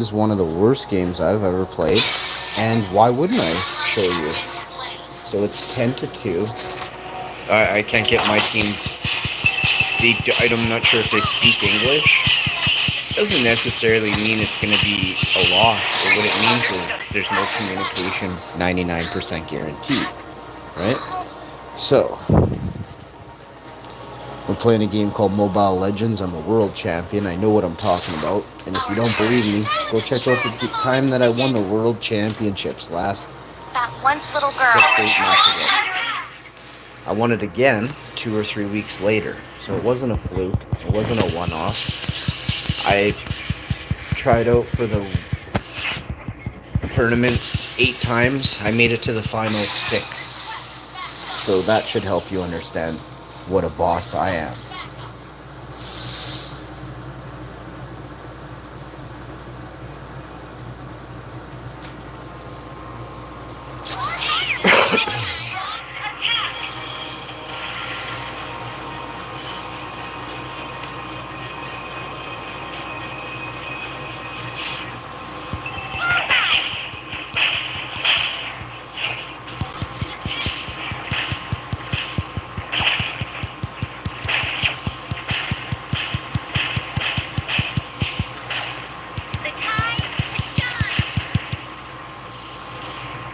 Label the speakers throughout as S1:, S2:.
S1: is one of the worst games I've ever played, and why wouldn't I show you? So it's 10-2. I can't get my team. I'm not sure if they speak English. Doesn't necessarily mean it's going to be a loss. But what it means is there's no communication, 99% guaranteed, right? So we're playing a game called Mobile Legends. I'm a world champion. I know what I'm talking about. And if you don't believe me, go check out the time that I won the world championships last
S2: That once little girl.
S1: 6, 8 months ago. I won it again 2 or 3 weeks later. So it wasn't a fluke. It wasn't a one-off. I tried out for the tournament 8 times. I made it to the final 6. So that should help you understand what a boss I am.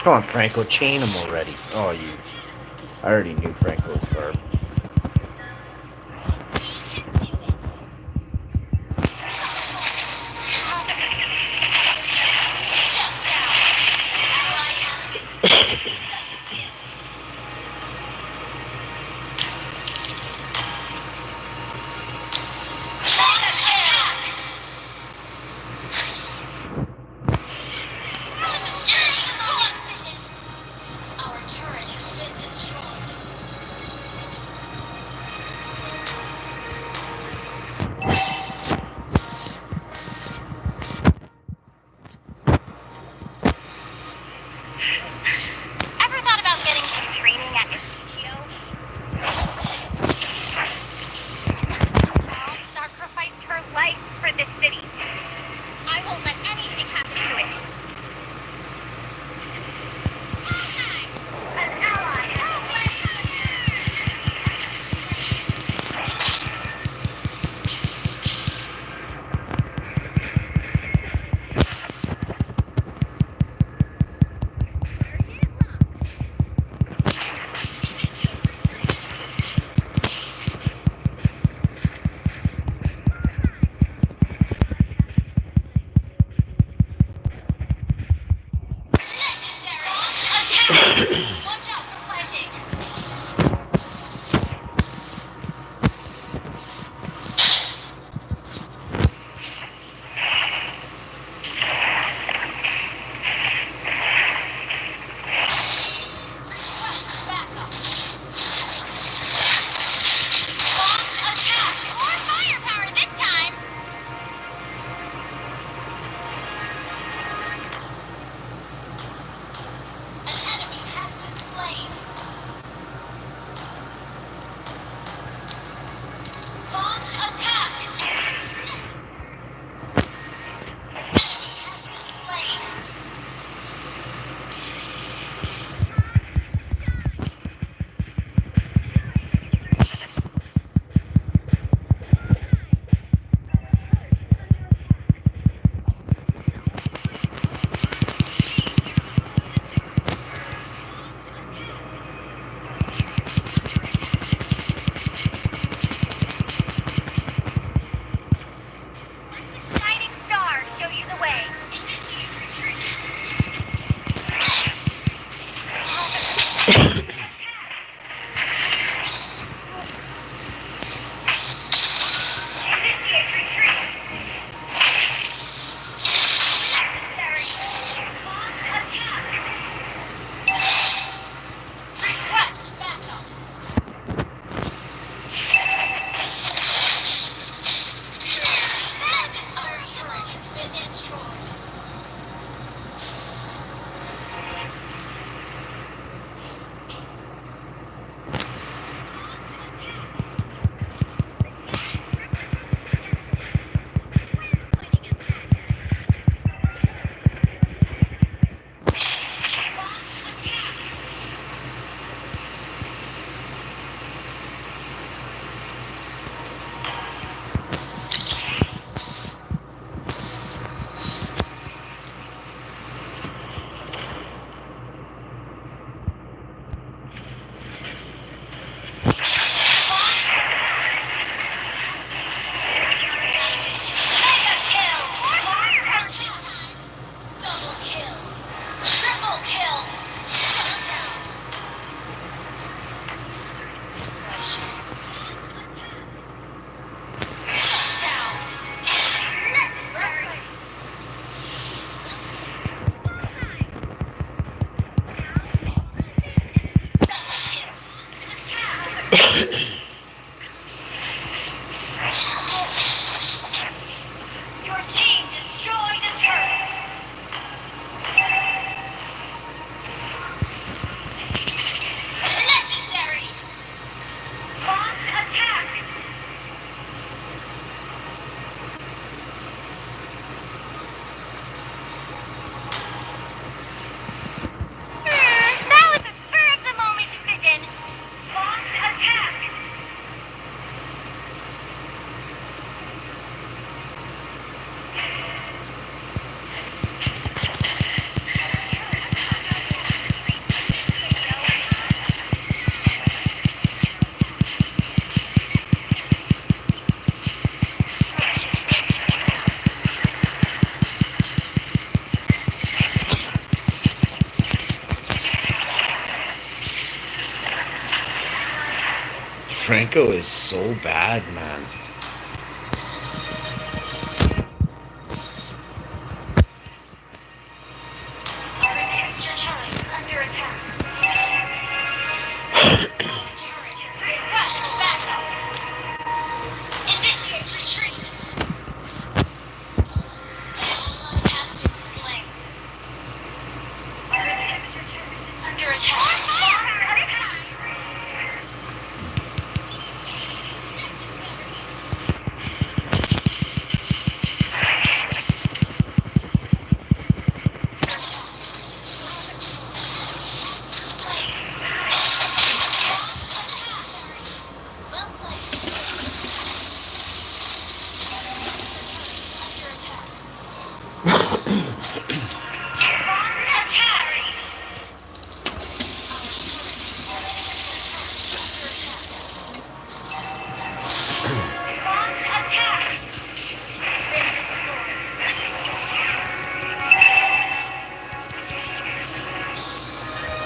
S1: Come on, Franco, chain him already. Oh, you. I already knew Franco was sharp. Franco is so bad, man.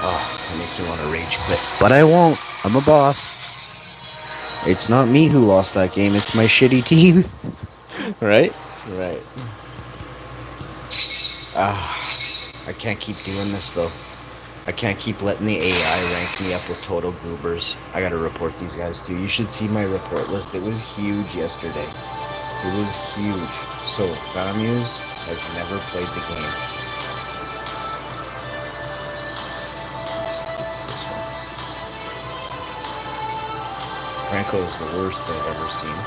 S1: Oh, that makes me want to rage quit. But I won't. I'm a boss. It's not me who lost that game, it's my shitty team. Right? Right. I can't keep doing this though. I can't keep letting the AI rank me up with total goobers. I gotta report these guys too. You should see my report list. It was huge yesterday. It was huge. So, Famuse has never played the game. It's this one. Franco is the worst I've ever seen.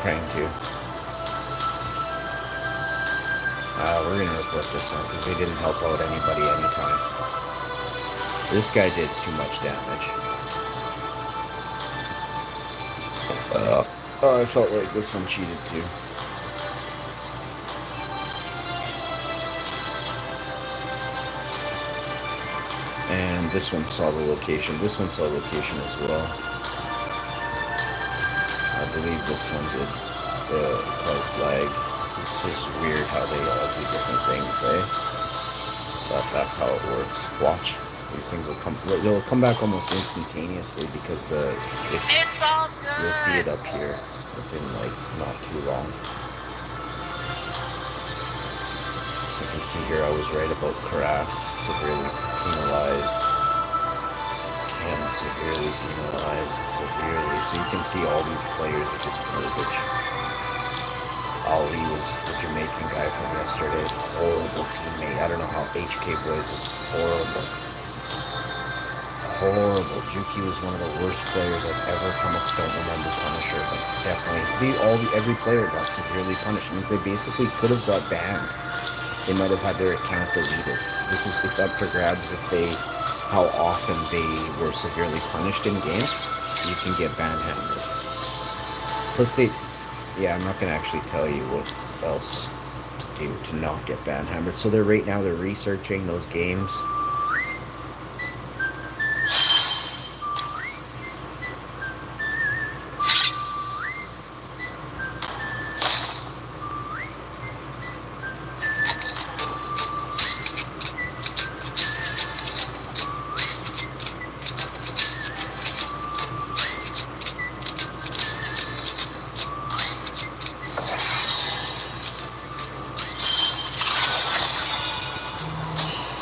S1: Praying too. We're gonna report this one because they didn't help out anybody anytime. This guy did too much damage. I felt like this one cheated too. And this one saw the location. This one saw location as well. I believe this one did cause lag. It's just weird how they all do different things, eh? But that's how it works. Watch. These things will come. They'll come back almost instantaneously because
S2: it's all good.
S1: You'll see it up here within like not too long. You can see here I was right about Karas, severely penalized. Ken severely penalized, severely. So you can see all these players are just garbage. Ali was the Jamaican guy from yesterday. Horrible teammate. I don't know how HK Boys is horrible. Horrible. Juki was one of the worst players I've ever come up. Don't remember Punisher, but definitely every player got severely punished. It means they basically could have got banned. They might have had their account deleted. It's up for grabs if how often they were severely punished in game. You can get ban-hammered. Plus I'm not gonna actually tell you what else to do to not get ban-hammered. So they're researching those games.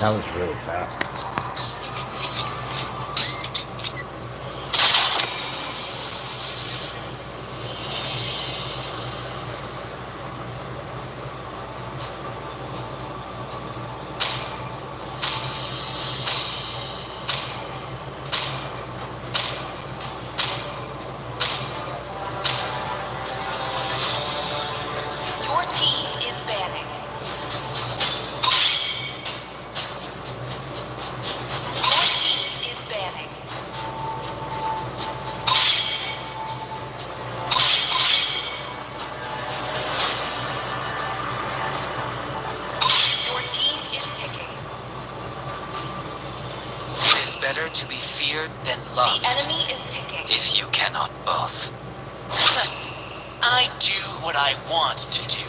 S1: That was really fast.
S2: Your team is banning.
S3: Better to be feared than loved.
S2: The enemy is picking.
S3: If you cannot both. I do what I want to do.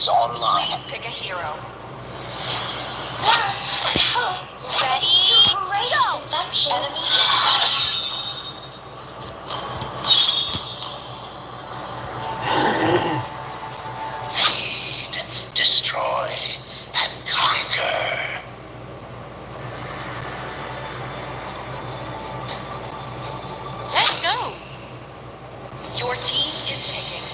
S3: is online.
S2: Please pick a hero.
S4: Ready? Go!
S2: Enemy
S3: Feed, destroy, and conquer.
S4: Let's go!
S2: Your team is picking.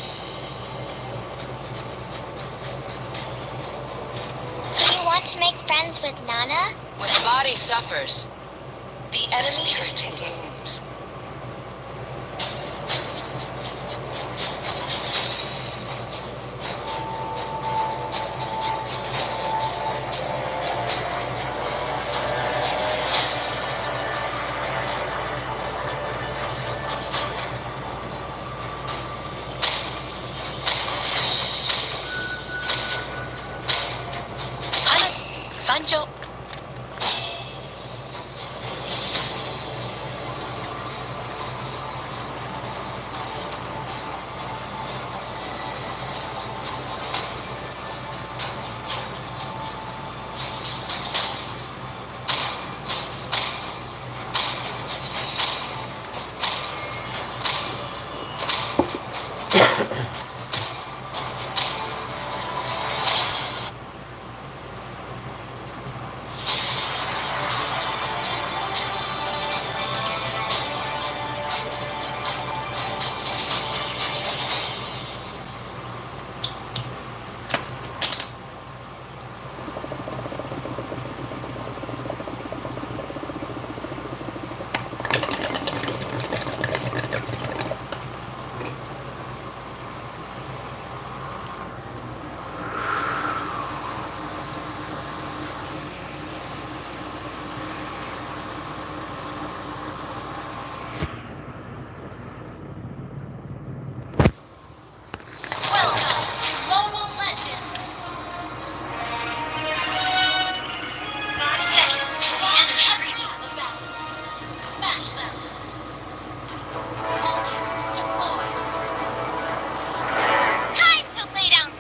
S5: Do you want to make friends with Nana?
S4: When the body suffers,
S2: The
S4: the
S2: enemy is
S4: spirit
S2: picking.
S4: blooms. Sancho. Welcome to Mobile Legends! 5 seconds to the enemy reaches the battlefield. Smash them! All troops deployed.
S5: Time to lay down.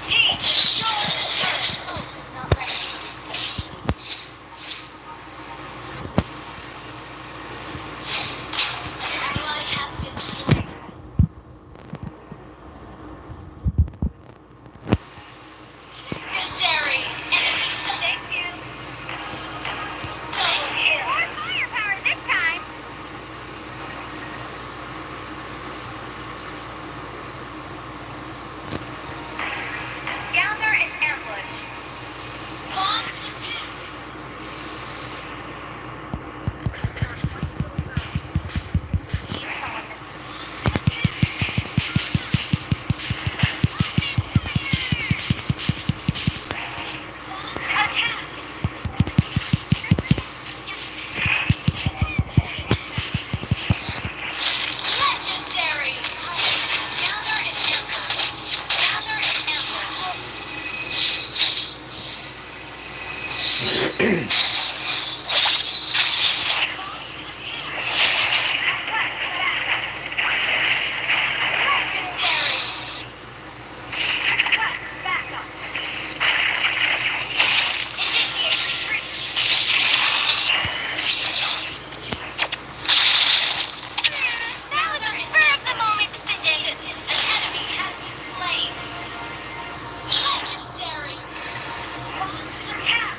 S4: Destroy the turret. Oh, not ready. An ally has been slain. Legendary. Enemy thank you. Double kill.
S5: More firepower this time.
S2: Gather and ambush.
S4: Launch attack.
S5: Need someone this
S4: Attack. Legendary. Gather and ambush. Gather and ambush. Legendary.
S2: Backup.
S4: Initiate retreat.
S5: That was a spur of the moment decision.
S4: An enemy has been slain. Legendary. Launch attack.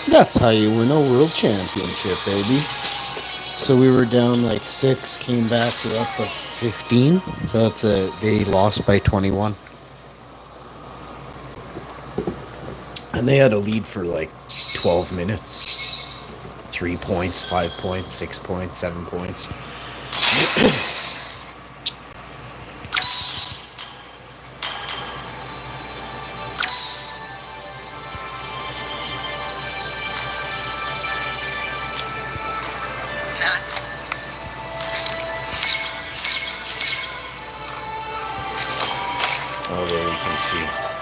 S1: That's how you win a world championship, baby. So we were down like 6, came back, we're up to 15. So they lost by 21. And they had a lead for like 12 minutes. 3 points, 5 points, 6 points, 7 points.
S3: Not.
S1: Oh, there you can see.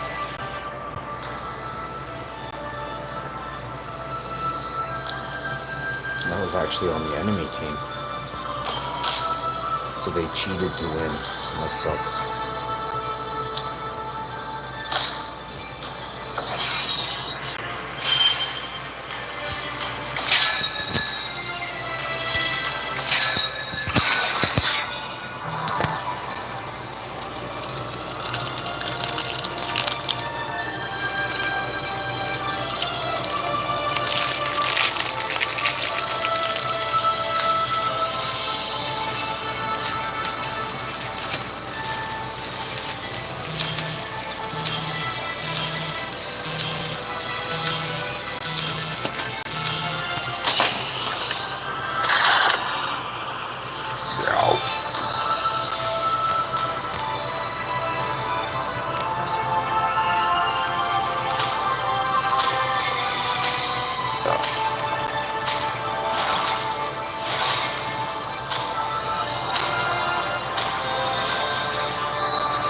S1: That was actually on the enemy team. So they cheated to win. That sucks.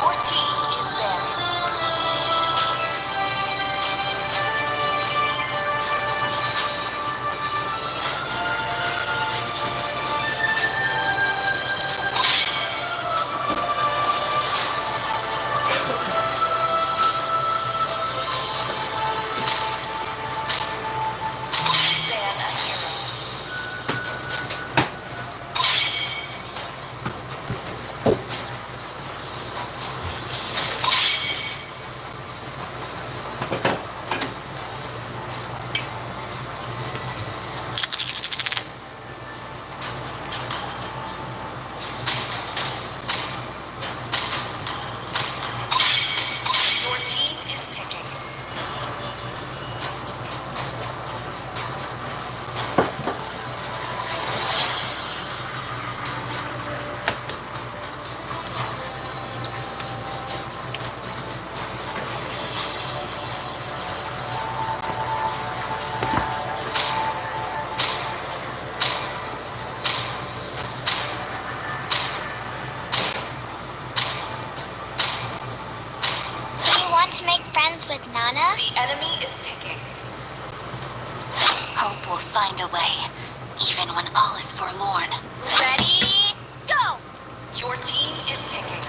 S2: Your team is banned. Ban a hero. Your team is picking.
S5: Do you want to make friends with Nana?
S2: The enemy is picking.
S4: Hope will find a way, even when all is forlorn.
S5: Ready, go!
S2: Your team is picking.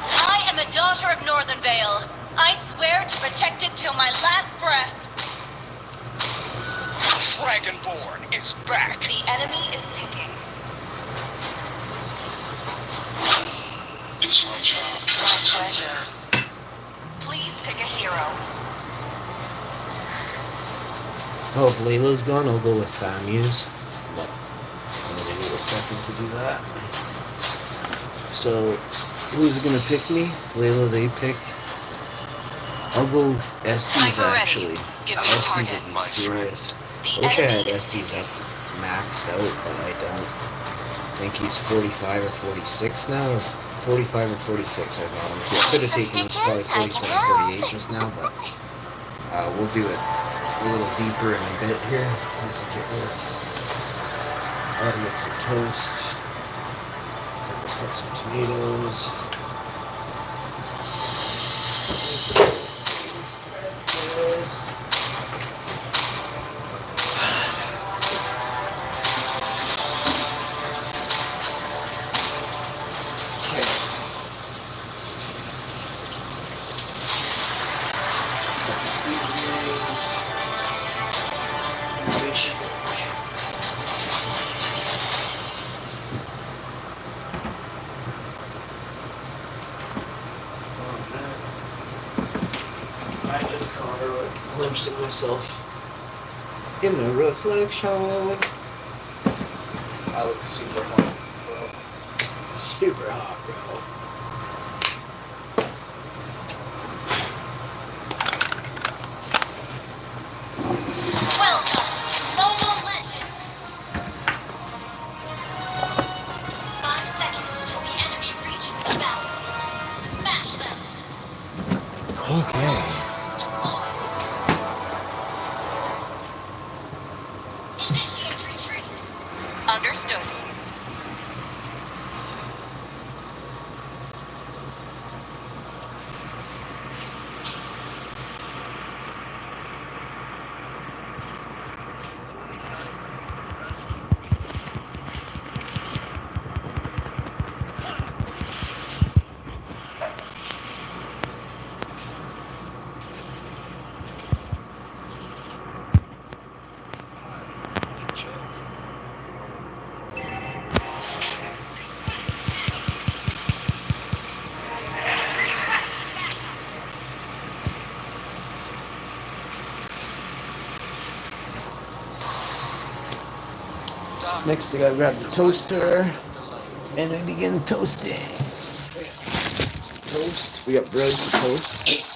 S4: I am a daughter of Northern Vale. I swear to protect it till my last breath.
S3: Dragonborn is back.
S2: The enemy is picking.
S3: It's my job.
S2: My pleasure. Please pick a hero.
S1: Oh, if Layla's gone, I'll go with Famuse. But I'm gonna need a second to do that. So, who's gonna pick me? Layla, they picked. I'll go with Estes
S4: Sniper ready.
S1: actually.
S4: Give me a
S1: Estes
S4: target.
S1: would be serious.
S2: The
S1: I wish I
S2: enemy
S1: had
S2: is
S1: Estes
S2: picking.
S1: up maxed out, but I don't. I think he's 45 or 46 now, or 45 or 46 I got him to. I could have
S5: Some
S1: taken him
S5: stitches?
S1: probably
S5: I can
S1: 47,
S5: help.
S1: 48 just now, but we'll do it a little deeper in a bit here. Once I get there. I'll get some toast. Put some tomatoes. Spread first. Okay. Seasonings. I just caught a glimpse of myself in the reflection. I look super hot, bro. Super hot, bro.
S4: Welcome to Mobile Legends. 5 seconds till the enemy reaches the battlefield. Smash them.
S1: Okay.
S4: Deployed. Initiate retreat.
S2: Understood.
S1: Next, I gotta grab the toaster and I begin toasting. Toast. We got bread to toast.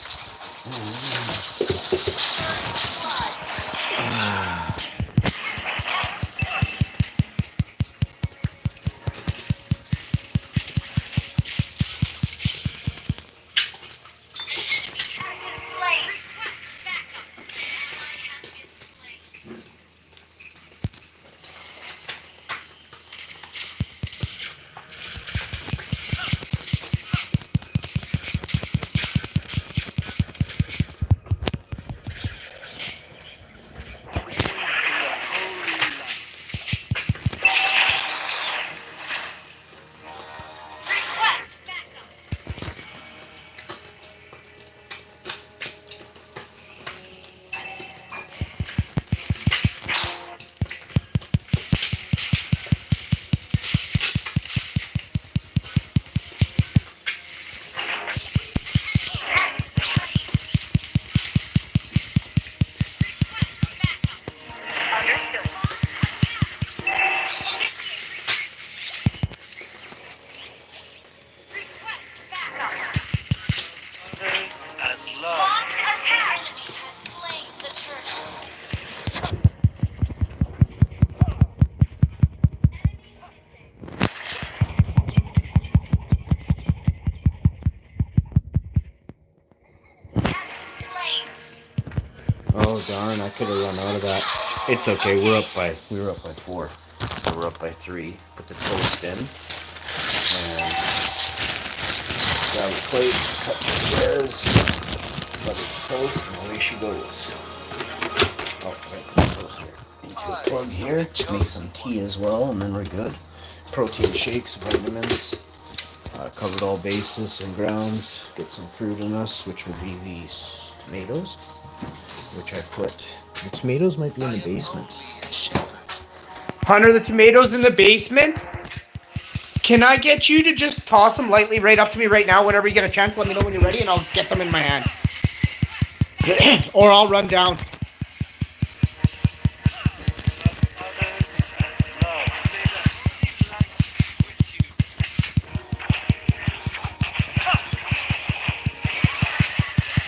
S2: Understood.
S3: Others as love.
S4: Launch attack. The enemy has slain the turtle.
S1: Oh darn! I could have run out of that. It's okay. We were up by 4. So we're up by 3. Put the toast in and grab a plate, cut the squares, butter the toast, and away she goes. Oh, right, the toaster into a plug here. Make some tea as well, and then we're good. Protein shakes, vitamins. Covered all bases and grounds. Get some fruit in us, which will be these tomatoes, which I put. The tomatoes might be in the basement.
S6: Hunter, the tomatoes in the basement? Can I get you to just toss them lightly right up to me right now? Whenever you get a chance, let me know when you're ready and I'll get them in my hand. Or I'll run down.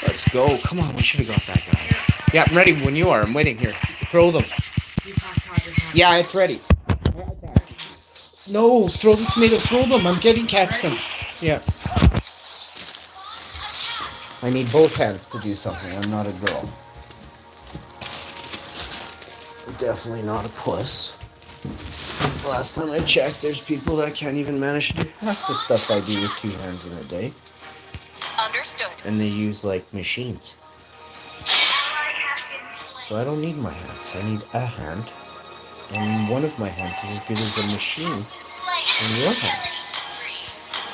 S1: Let's go. Come on, we should have got that guy.
S6: Yeah, I'm ready when you are. I'm waiting here. Throw them. Yeah, it's ready. No, throw the tomatoes. Throw them. I'm getting catch them. Yeah.
S1: I need both hands to do something. I'm not a girl. Definitely not a puss. Last time I checked, there's people that can't even manage to do half the stuff I do with 2 hands in a day.
S2: Understood.
S1: And they use like machines. So I don't need my hands. I need a hand. And one of my hands is as good as a machine in your hands.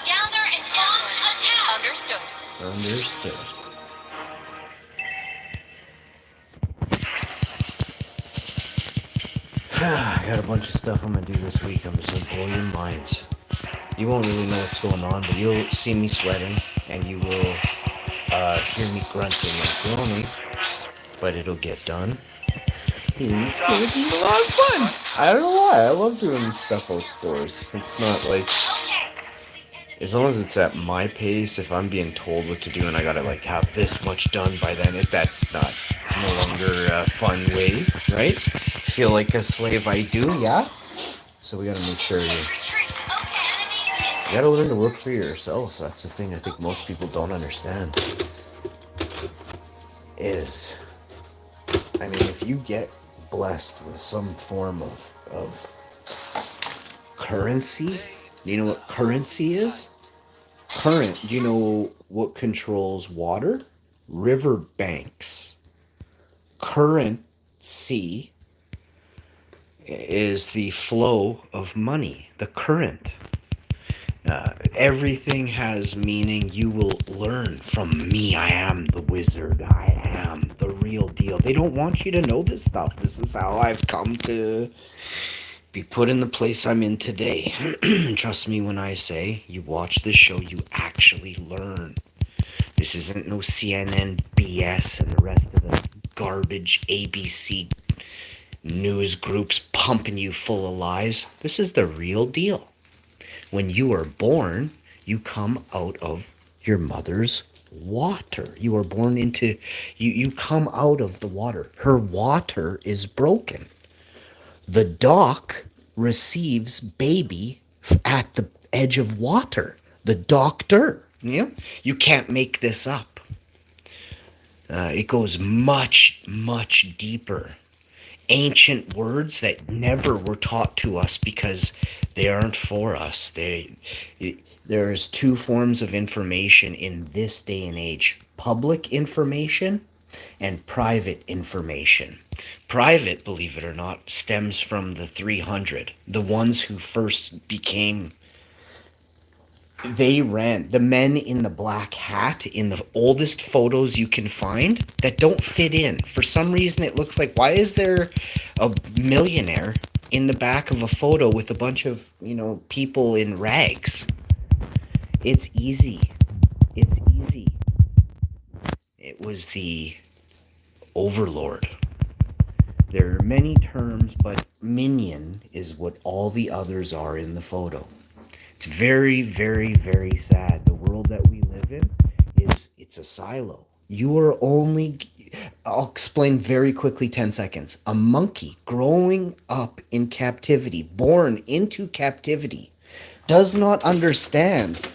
S4: Gather and launch attack.
S2: Understood.
S1: Understood. I got a bunch of stuff I'm gonna do this week. I'm just gonna blow your minds. You won't really know what's going on, but you'll see me sweating, and you will hear me grunting and groaning, but it'll get done. It's gonna be a lot of fun. I don't know why. I love doing stuff outdoors. It's not like, as long as it's at my pace, if I'm being told what to do and I gotta like have this much done by then, that's not no longer a fun way, right? Feel like a slave I do, yeah? So we gotta make sure you gotta learn to work for yourself. That's the thing I think most people don't understand. Is, I mean, if you get blessed with some form of currency, you know what currency is? Current, do you know what controls water? River banks. Currency is the flow of money, the current. Everything has meaning. You will learn from me. I am the wizard. I am the real deal. They don't want you to know this stuff. This is how I've come to be put in the place I'm in today. Trust me when I say, you watch this show, you actually learn. This isn't no CNN BS and the rest of the garbage ABC news groups pumping you full of lies. This is the real deal. When you are born, you come out of your mother's water. You are born into, you come out of the water. Her water is broken. The doc receives baby at the edge of water. The doctor. Yeah? You can't make this up. It goes much, much deeper. Ancient words that never were taught to us because they aren't for us. There's two forms of information in this day and age: public information and private information. Private, believe it or not, stems from the 300. The ones who first became, they ran, the men in the black hat in the oldest photos you can find that don't fit in. For some reason, it looks like, why is there a millionaire in the back of a photo with a bunch of, people in rags? It's easy. It's easy. It was the overlord. There are many terms, but minion is what all the others are in the photo. It's very, very, very sad. The world that we live in it's a silo. You are only, I'll explain very quickly, 10 seconds. A monkey growing up in captivity, born into captivity, does not understand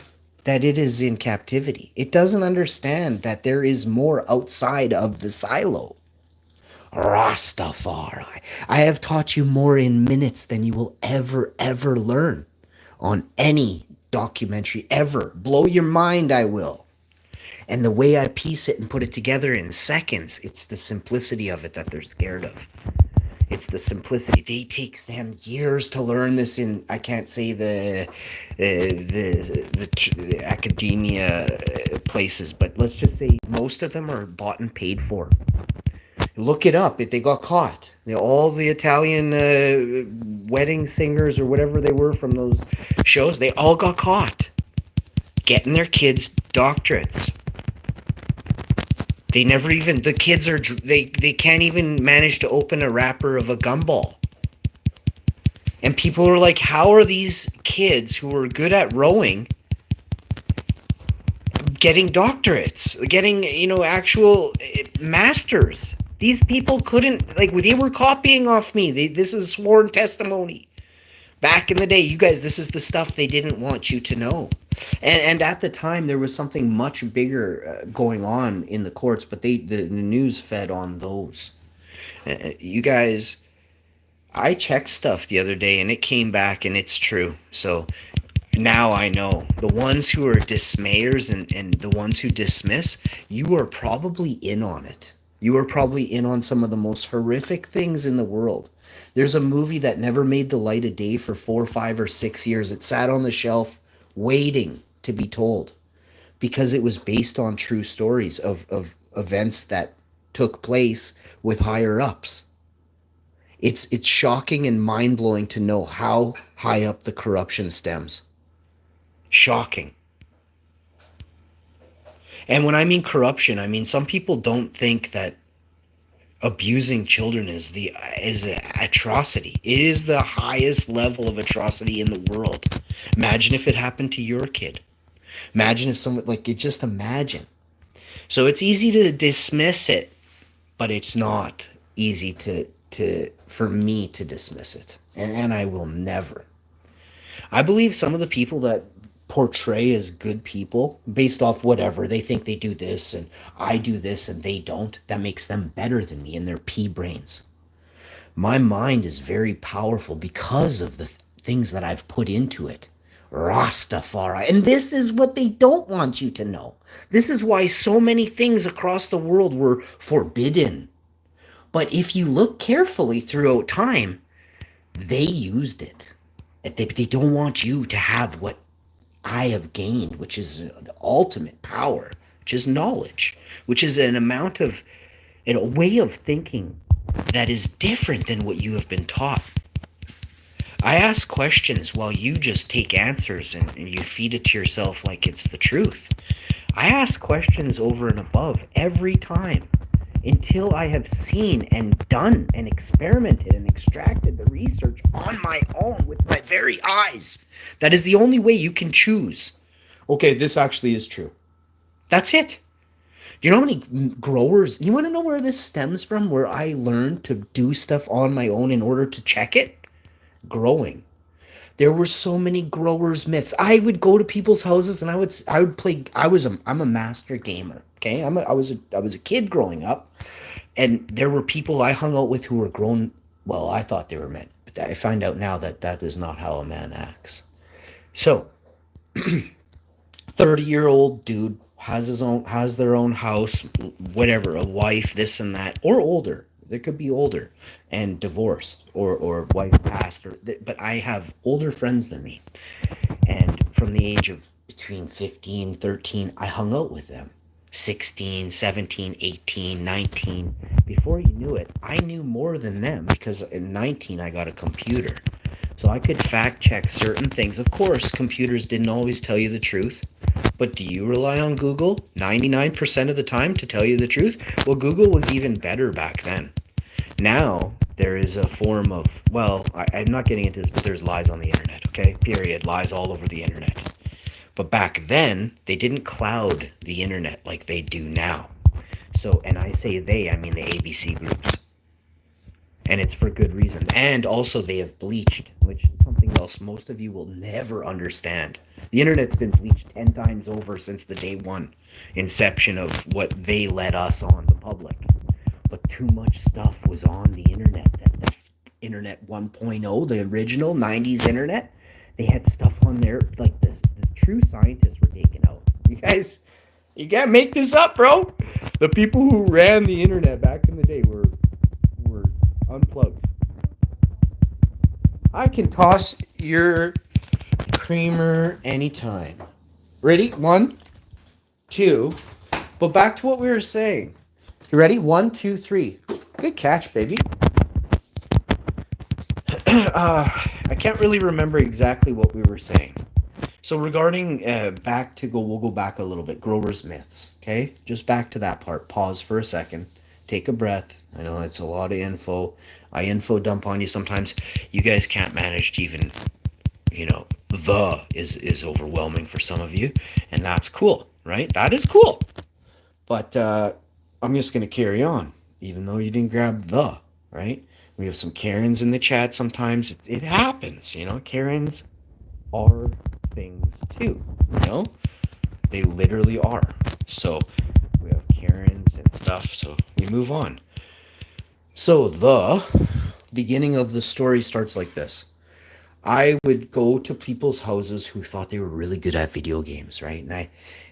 S1: that it is in captivity. It doesn't understand that there is more outside of the silo. Rastafari. I have taught you more in minutes than you will ever learn on any documentary ever. Blow your mind, I will. And the way I piece it and put it together in seconds, it's the simplicity of it that they're scared of. It's the simplicity. It takes them years to learn this in, I can't say the academia places, but let's just say most of them are bought and paid for. Look it up. If they got caught, all the Italian wedding singers or whatever they were from those shows, they all got caught getting their kids doctorates. They never even, the kids are, they can't even manage to open a wrapper of a gumball. And people are like, how are these kids who are good at rowing getting doctorates, getting, actual masters? These people couldn't, they were copying off me. This is sworn testimony. Back in the day, you guys, this is the stuff they didn't want you to know. And at the time, there was something much bigger going on in the courts, but the news fed on those. You guys, I checked stuff the other day, and it came back, and it's true. So now I know. The ones who are dismayers and the ones who dismiss, you are probably in on it. You are probably in on some of the most horrific things in the world. There's a movie that never made the light of day for 4, 5, or 6 years. It sat on the shelf waiting to be told because it was based on true stories of events that took place with higher ups. It's shocking and mind-blowing to know how high up the corruption stems. Shocking. And when I mean corruption, I mean some people don't think that abusing children is an atrocity. It is the highest level of atrocity in the world. Imagine if it happened to your kid. Imagine if someone just imagine. So it's easy to dismiss it, but it's not easy to for me to dismiss it. And I will never. I believe some of the people that portray as good people based off whatever they think they do this and I do this and they don't, that makes them better than me in their pea brains. My mind is very powerful because of the things that I've put into it. Rastafari. And this is what they don't want you to know. This is why so many things across the world were forbidden. But if you look carefully throughout time, they used it. They don't want you to have what I have gained, which is the ultimate power, which is knowledge, which is an amount of, a way of thinking that is different than what you have been taught. I ask questions while you just take answers and you feed it to yourself like it's the truth. I ask questions over and above every time until I have seen and done and experimented and extracted the research on my own with my very eyes. That is the only way you can choose. Okay, this actually is true. That's it. Do you know how many growers? You want to know where this stems from? Where I learned to do stuff on my own in order to check it? Growing. There were so many growers myths. I would go to people's houses and I would play. I'm a master gamer. Okay, I was a kid growing up, and there were people I hung out with who were grown. Well, I thought they were men, but I find out now that that is not how a man acts. So, 30-year-old dude has their own house, whatever, a wife, this and that, or older. They could be older and divorced or wife passed, but I have older friends than me. And from the age of between 15, 13, I hung out with them. 16, 17, 18, 19. Before you knew it, I knew more than them because in 19 I got a computer. So I could fact check certain things. Of course, computers didn't always tell you the truth. But do you rely on Google 99% of the time to tell you the truth? Well, Google was even better back then. Now, there is a form of, well, I'm not getting into this, but there's lies on the internet, okay? Period. Lies all over the internet. But back then, they didn't cloud the internet like they do now. So, and I say they, I mean the ABC groups. And it's for good reason. And also they have bleached, which is something else most of you will never understand. The internet's been bleached 10 times over since the day one inception of what they let us on, the public. But too much stuff was on the internet. That internet 1.0, the original 90s internet, they had stuff on there, like the true scientists were taken out. You can't make this up, bro. The people who ran the internet back in the day were unplugged. I can toss your creamer anytime. Ready? 1, 2. But back to what we were saying. You ready? 1, 2, 3. Good catch, baby. I can't really remember exactly what we were saying. So regarding we'll go back a little bit. Growers myths. Okay, just back to that part. Pause for a second. Take a breath. I know it's a lot of info. I info dump on you sometimes. You guys can't manage to even, the is overwhelming for some of you, and that's cool, right? That is cool. But I'm just going to carry on, even though you didn't grab the, right? We have some Karens in the chat sometimes. It happens, Karens are things too, They literally are. So we have Karens and stuff, so we move on. So the beginning of the story starts like this. I would go to people's houses who thought they were really good at video games, right? And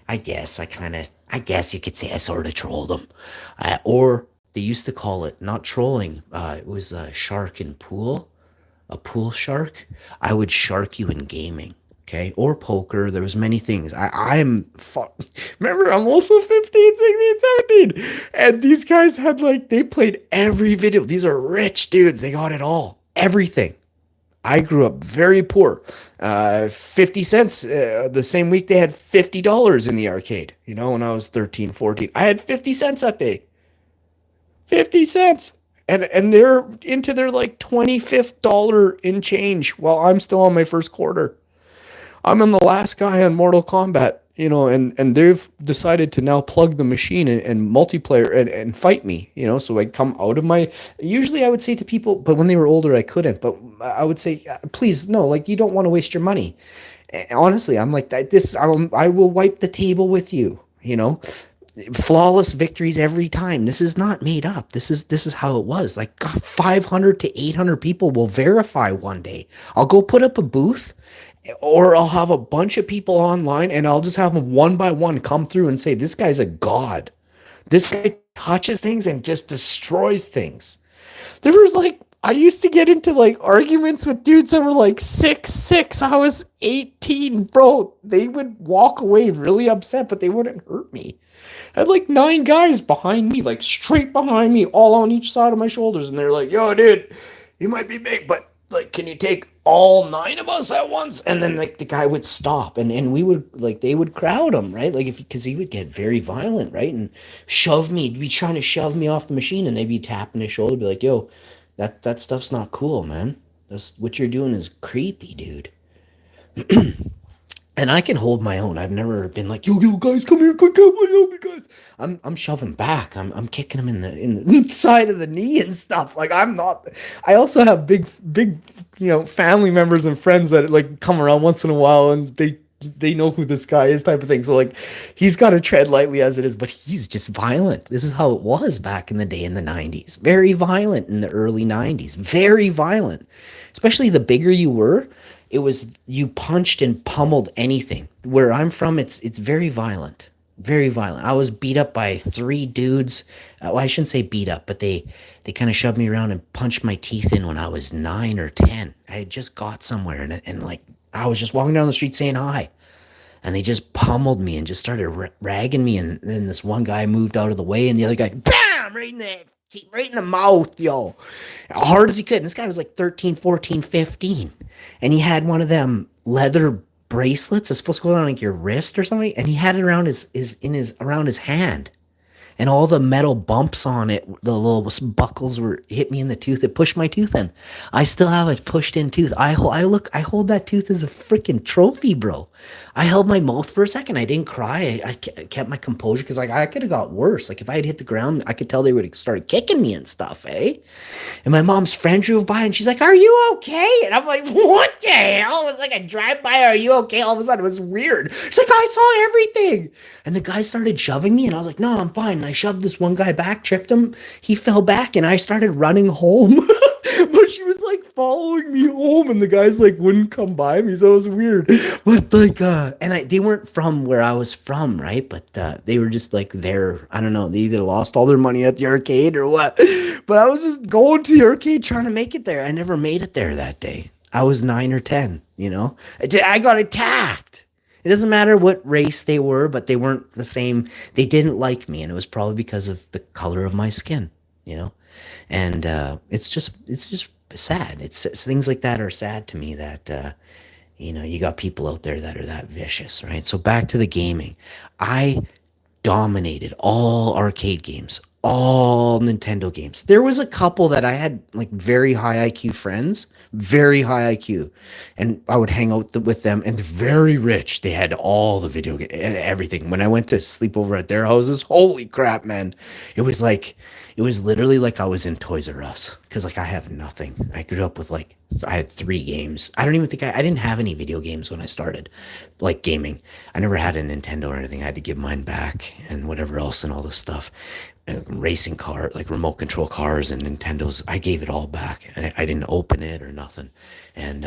S1: I guess you could say I sort of trolled them. Or they used to call it, not trolling, it was a shark in pool, a pool shark. I would shark you in gaming.
S6: Okay, or poker. There was many things. Remember, I'm also 15, 16, 17. And these guys had like, they played every video. These are rich dudes. They got it all. Everything. I grew up very poor. 50 cents the same week they had $50 in the arcade. You know, when I was 13, 14. I had 50 cents that day. 50 cents. And they're into their like 25th dollar in change while I'm still on my first quarter. I'm the last guy on Mortal Kombat, you know, and they've decided to now plug the machine and multiplayer and fight me, you know, so I come out of my, usually I would say to people, but when they were older, I couldn't, but I would say, please, no, like, you don't want to waste your money. Honestly, I'm like, I will wipe the table with you, you know, flawless victories every time. This is not made up. This is how it was. Like, 500 to 800 people will verify one day. I'll go put up a booth, or I'll have a bunch of people online and I'll just have them one by one come through and say, this guy's a god. This guy touches things and just destroys things. There was like, I used to get into like arguments with dudes that were like 6'6". I was 18, bro. They would walk away really upset, but they wouldn't hurt me. I had like 9 guys behind me, like straight behind me, all on each side of my shoulders. And they're like, yo, dude, you might be big, but like, can you take all 9 of us at once? And then like the guy would stop and we would like, they would crowd him, right? Like because he would get very violent, right? And shove me, he'd be trying to shove me off the machine and they'd be tapping his shoulder, be like, yo, that stuff's not cool, man. That's what you're doing is creepy, dude. And I can hold my own. I've never been like, yo, guys, come here, quick, help me, guys. I'm shoving back. I'm kicking him in the side of the knee and stuff. Like, I'm not. I also have big, you know, family members and friends that like come around once in a while, and they know who this guy is, type of thing. So like, he's got to tread lightly as it is, but he's just violent. This is how it was back in the day in the 90s. Very violent in the early 90s. Very violent, especially the bigger you were. It was, you punched and pummeled anything. Where I'm from, it's very violent. Very violent. I was beat up by 3 dudes. Well, I shouldn't say beat up, but they kind of shoved me around and punched my teeth in when I was 9 or 10. I had just got somewhere and like, I was just walking down the street saying hi. And they just pummeled me and just started ragging me. And then this one guy moved out of the way and the other guy, bam, right in the mouth, yo. Hard as he could. And this guy was like 13, 14, 15. And he had one of them leather bracelets that's supposed to go on like your wrist or something. And he had it around around his hand. And all the metal bumps on it, the little buckles hit me in the tooth. It pushed my tooth in. I still have a pushed in tooth. I hold that tooth as a freaking trophy, bro. I held my mouth for a second. I didn't cry. I kept my composure because like I could have got worse. Like if I had hit the ground, I could tell they would have started kicking me and stuff, eh? And my mom's friend drove by and she's like, "Are you okay?" And I'm like, "What the hell?" It was like a drive-by. "Are you okay?" All of a sudden, it was weird. She's like, "I saw everything." And the guy started shoving me, and I was like, "No, I'm fine." And I shoved this one guy back, tripped him. He fell back, and I started running home. But she was like following me home, and the guys like wouldn't come by me, so it was weird. But like, they weren't from where I was from, right? But they were just like there. I don't know. They either lost all their money at the arcade or what. But I was just going to the arcade trying to make it there. I never made it there that day. I was 9 or 10. You know, I got attacked. It doesn't matter what race they were, but they weren't the same. They didn't like me, and it was probably because of the color of my skin, you know? And it's just sad. It's things like that are sad to me that, you know, you got people out there that are that vicious, right? So back to the gaming. I dominated all arcade games, all Nintendo games. There was a couple that I had like very high IQ friends, very high IQ, and I would hang out with them, and they're very rich. They had all the video games, everything. When I went to sleep over at their houses, holy crap, man. It was literally like I was in Toys R Us, because like I have nothing. I grew up with like, I had 3 games. I don't even think I didn't have any video games when I started like gaming. I never had a Nintendo or anything. I had to give mine back and whatever else and all this stuff. Racing car, like remote control cars and Nintendos, I gave it all back. I didn't open it or nothing. And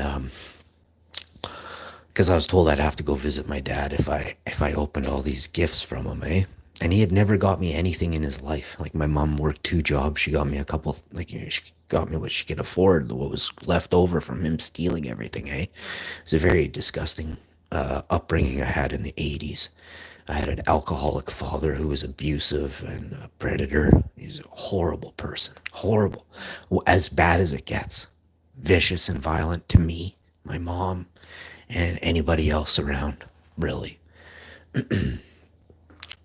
S6: because I was told I'd have to go visit my dad if I opened all these gifts from him, eh? And he had never got me anything in his life. Like my mom worked 2 jobs. She got me a couple, like, you know, she got me what she could afford, what was left over from him stealing everything, eh? It was a very disgusting
S7: upbringing I had in the 80s. I had an alcoholic father who was abusive and a predator. He's a horrible person. Horrible. As bad as it gets. Vicious and violent to me, my mom, and anybody else around, really.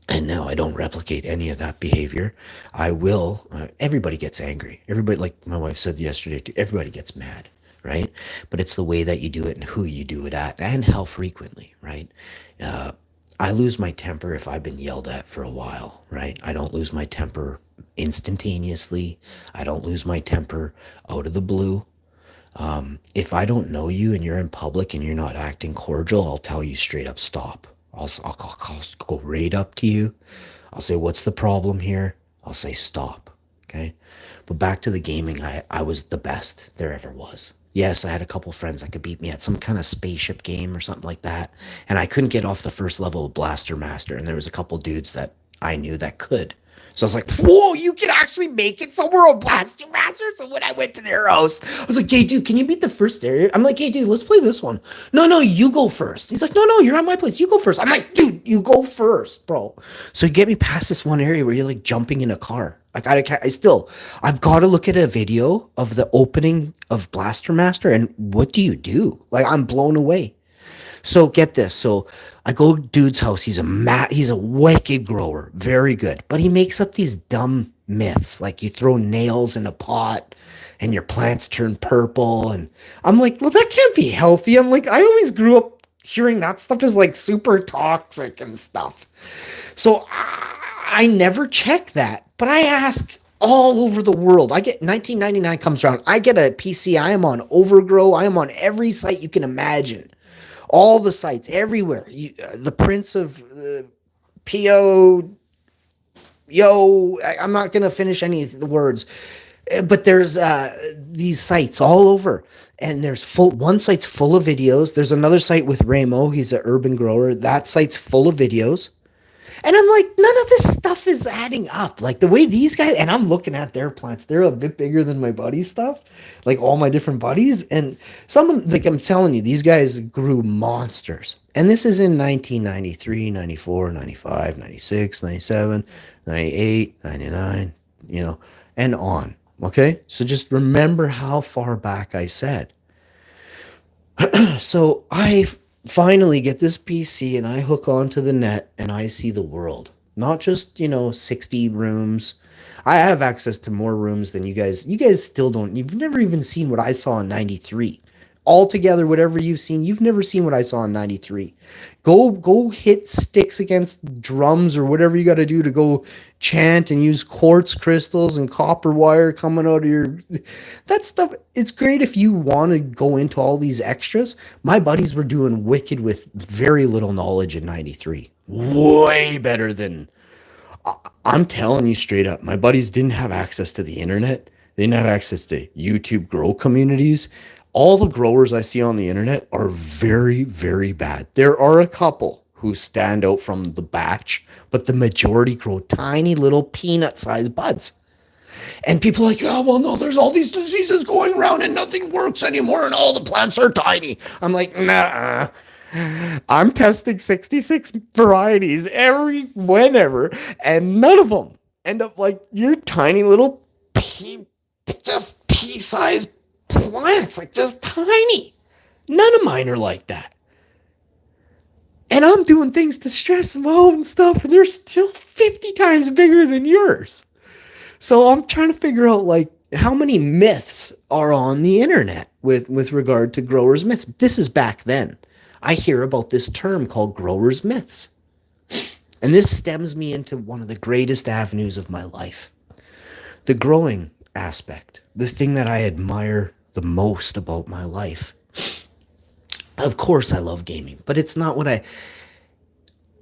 S7: And now I don't replicate any of that behavior. I will. Everybody gets angry. Everybody, like my wife said yesterday, everybody gets mad, right? But it's the way that you do it and who you do it at and how frequently, right? I lose my temper if I've been yelled at for a while, right? I don't lose my temper instantaneously. I don't lose my temper out of the blue. If I don't know you and you're in public and you're not acting cordial, I'll tell you straight up, stop. I'll go right up to you. I'll say, what's the problem here? I'll say, stop. Okay. But back to the gaming, I was the best there ever was. Yes, I had a couple friends that could beat me at some kind of spaceship game or something like that. And I couldn't get off the first level of Blaster Master. And there was a couple dudes that I knew that could. So I was like, whoa, you can actually make it somewhere on Blaster Master? So when I went to their house, I was like, hey, dude, can you beat the first area? I'm like, hey, dude, let's play this one. No, you go first. He's like, no, you're at my place. You go first. I'm like, dude, you go first, bro. So you get me past this one area where you're like jumping in a car. Like I've got to look at a video of the opening of Blaster Master. And what do you do? Like, I'm blown away. So get this. So I go to dude's house. He's a wicked grower. Very good. But he makes up these dumb myths. Like you throw nails in a pot and your plants turn purple. And I'm like, well, that can't be healthy. I'm like, I always grew up hearing that stuff is like super toxic and stuff. So I never check that. But I ask all over the world. I get 1999 comes around. I get a PC. I am on Overgrow. I am on every site you can imagine. All the sites, everywhere. The Prince of P.O. Yo, I'm not going to finish any of the words. But there's these sites all over. And there's one site's full of videos. There's another site with Ramo. He's an urban grower. That site's full of videos. And I'm like, none of this stuff is adding up. Like the way these guys, and I'm looking at their plants, they're a bit bigger than my buddy's stuff, like all my different buddies. And like I'm telling you, these guys grew monsters. And this is in 1993, 94, 95, 96, 97, 98, 99, and on. Okay? So just remember how far back I said. So I finally get this PC and I hook onto the net and I see the world. Not just, 60 rooms. I have access to more rooms than you guys. You guys still don't. You've never even seen what I saw in 93. Altogether, whatever you've seen, you've never seen what I saw in 93. Go hit sticks against drums or whatever you got to do to go chant and use quartz crystals and copper wire coming out of your... That stuff, it's great if you want to go into all these extras. My buddies were doing wicked with very little knowledge in 93. Way better than... I'm telling you straight up, my buddies didn't have access to the internet. They didn't have access to YouTube grow communities. All the growers I see on the internet are very, very bad. There are a couple who stand out from the batch, but the majority grow tiny little peanut-sized buds. And people are like, oh, well, no, there's all these diseases going around and nothing works anymore and all the plants are tiny. I'm like, nah. I'm testing 66 varieties whenever, and none of them end up like your tiny little pea-sized plants, like just tiny. None of mine are like that. And I'm doing things to stress them out and stuff, and they're still 50 times bigger than yours. So I'm trying to figure out, like, how many myths are on the internet with regard to growers' myths. This is back then. I hear about this term called growers' myths. And this stems me into one of the greatest avenues of my life. The growing aspect. The thing that I admire the most about my life. Of course I love gaming, but it's not what I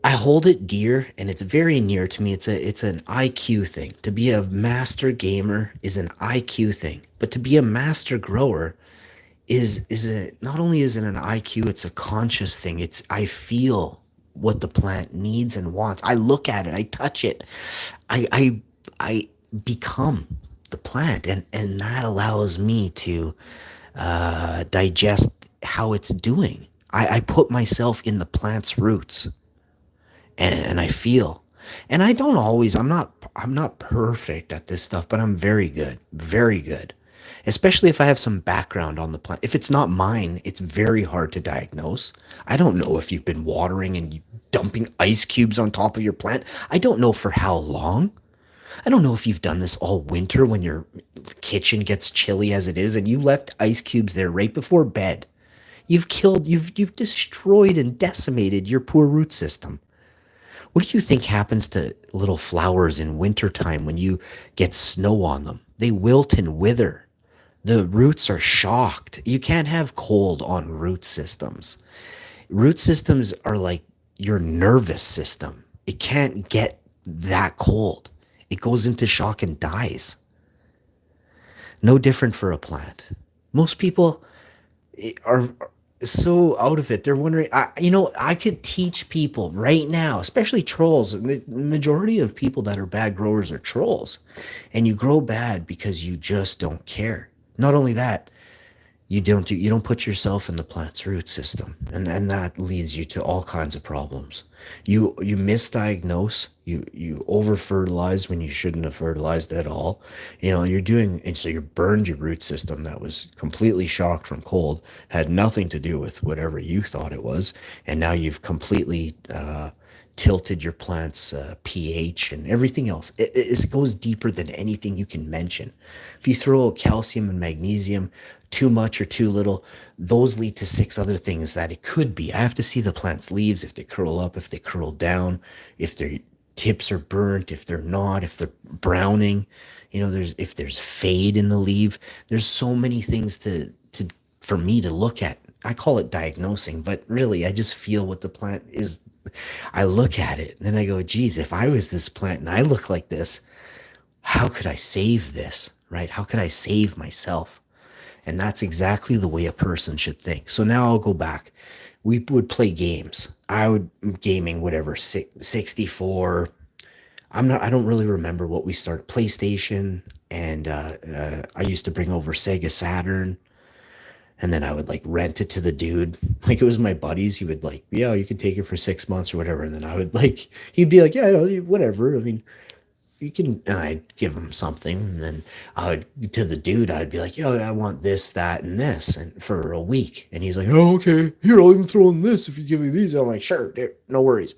S7: hold it dear, and it's very near to me. It's an IQ thing. To be a master gamer is an IQ thing, but to be a master grower not only is it an IQ, it's a conscious thing. I feel what the plant needs and wants. I look at it, I touch it, I become the plant, and that allows me to digest how it's doing. I put myself in the plant's roots, and I feel. And I don't always, I'm not perfect at this stuff, but I'm very good. Very good. Especially if I have some background on the plant. If it's not mine, it's very hard to diagnose. I don't know if you've been watering and dumping ice cubes on top of your plant. I don't know for how long. I don't know if you've done this all winter when your kitchen gets chilly as it is and you left ice cubes there right before bed. You've destroyed and decimated your poor root system. What do you think happens to little flowers in wintertime when you get snow on them? They wilt and wither. The roots are shocked. You can't have cold on root systems. Root systems are like your nervous system. It can't get that cold. It goes into shock and dies. No different for a plant. Most people are so out of it. They're wondering, I could teach people right now, especially trolls. And the majority of people that are bad growers are trolls. And you grow bad because you just don't care. Not only that, you don't put yourself in the plant's root system, and that leads you to all kinds of problems. You misdiagnose, you over fertilize when you shouldn't have fertilized at all. And so you burned your root system that was completely shocked from cold, had nothing to do with whatever you thought it was, and now you've completely tilted your plant's pH and everything else. It goes deeper than anything you can mention. If you throw calcium and magnesium too much or too little, those lead to 6 other things that it could be. I have to see the plant's leaves, if they curl up, if they curl down, if their tips are burnt, if they're not, if they're browning, if there's fade in the leaf. There's so many things for me to look at. I call it diagnosing, but really I just feel what the plant is. I look at it and then I go, geez, if I was this plant and I look like this, how could I save this, right? How could I save myself? And that's exactly the way a person should think. So now I'll go back. We would play games. Gaming, whatever, 64. I don't really remember what we started. PlayStation, and I used to bring over Sega Saturn. And then I would like rent it to the dude. Like it was my buddies. He would like, yeah, you can take it for 6 months or whatever. And then I would like, he'd be like, yeah, whatever. I mean, you can, and I'd give him something. And then to the dude, I'd be like, yo, I want this, that, and this, and for a week. And he's like, oh, okay, here, I'll even throw in this if you give me these. I'm like, sure, dude, no worries.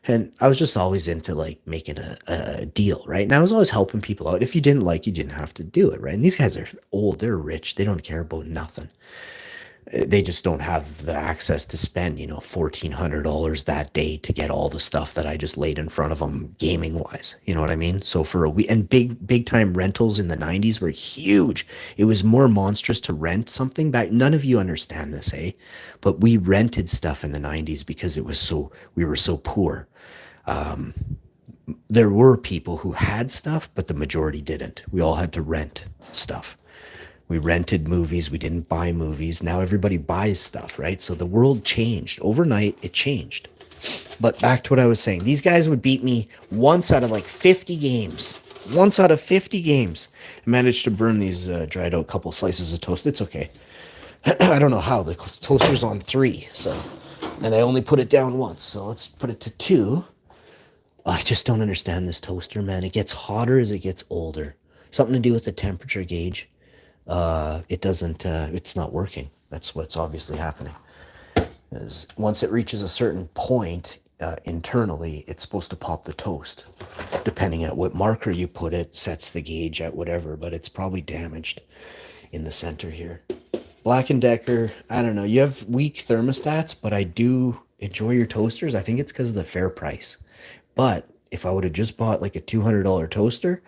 S7: And I was just always into like making a deal, right? And I was always helping people out. If you didn't like, you didn't have to do it, right? And these guys are old, they're rich, they don't care about nothing. They just don't have the access to spend, $1,400 that day to get all the stuff that I just laid in front of them gaming wise. You know what I mean? So for a week, and big time rentals in the 90s were huge. It was more monstrous to rent something back. None of you understand this, eh? But we rented stuff in the 90s because we were so poor. There were people who had stuff, but the majority didn't. We all had to rent stuff. We rented movies. We didn't buy movies. Now everybody buys stuff, right? So the world changed. Overnight, it changed. But back to what I was saying. These guys would beat me once out of like 50 games. Once out of 50 games. I managed to burn these dried out couple slices of toast. It's okay. I don't know how. The toaster's on 3. And I only put it down once. So let's put it to 2. I just don't understand this toaster, man. It gets hotter as it gets older. Something to do with the temperature gauge. It's not working. That's what's obviously happening. Is once it reaches a certain point internally, it's supposed to pop the toast. Depending at what marker you put it, sets the gauge at whatever, but it's probably damaged in the center here. Black & Decker, I don't know. You have weak thermostats, but I do enjoy your toasters. I think it's because of the fair price. But if I would have just bought like a $200 toaster,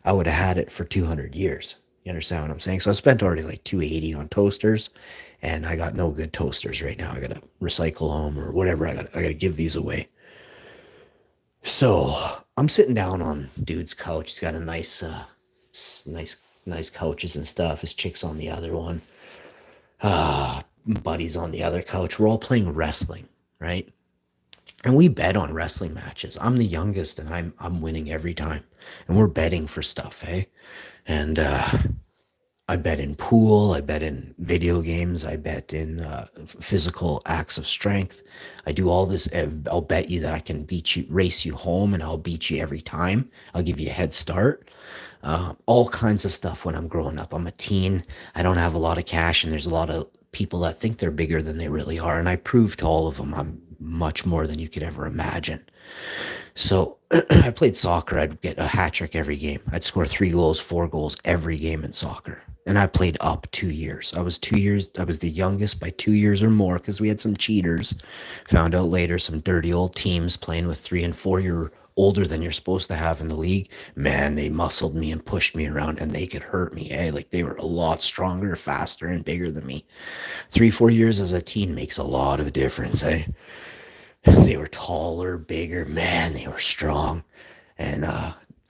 S7: I would have had it for 200 years. You understand what I'm saying? So I spent already like $280 on toasters, and I got no good toasters right now. I gotta recycle them or whatever. I gotta give these away. So I'm sitting down on dude's couch. He's got a nice couches and stuff. His chick's on the other one. Buddy's on the other couch. We're all playing wrestling, right? And we bet on wrestling matches. I'm the youngest, and I'm winning every time. And we're betting for stuff, eh? And I bet in pool, I bet in video games, I bet in physical acts of strength. I do all this. I'll bet you that I can beat you, race you home, and I'll beat you every time. I'll give you a head start. All kinds of stuff when I'm growing up. I'm a teen. I don't have a lot of cash, and there's a lot of people that think they're bigger than they really are. And I proved to all of them I'm much more than you could ever imagine. So I played soccer. I'd get a hat trick every game. I'd score 3 goals, 4 goals every game in soccer. And I played up 2 years. I was 2 years. I was the youngest by 2 years or more because we had some cheaters. Found out later some dirty old teams playing with 3 and 4 year older than you're supposed to have in the league. Man, they muscled me and pushed me around and they could hurt me. Eh? Like they were a lot stronger, faster, and bigger than me. 3, 4 years as a teen makes a lot of difference. Eh? They were taller, bigger. Man, they were strong. And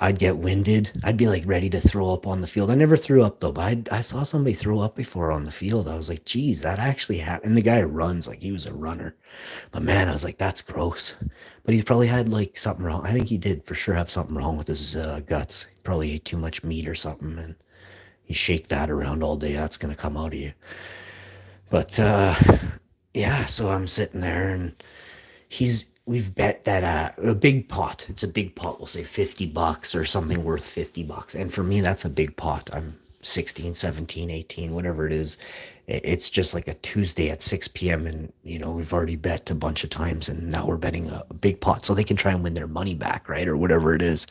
S7: I'd get winded. I'd be like ready to throw up on the field. I never threw up though, but I saw somebody throw up before on the field. I was like, geez, that actually happened. And the guy runs like he was a runner. But man, I was like, that's gross. But he probably had like something wrong. I think he did for sure have something wrong with his guts. He probably ate too much meat or something. And you shake that around all day, that's going to come out of you. But yeah, so I'm sitting there and we've bet that a big pot, it's a big pot, we'll say $50 or something worth $50. And for me, that's a big pot. I'm 16, 17, 18, whatever it is. It's just like a Tuesday at 6 p.m. And, we've already bet a bunch of times and now we're betting a big pot so they can try and win their money back, right? Or whatever it is.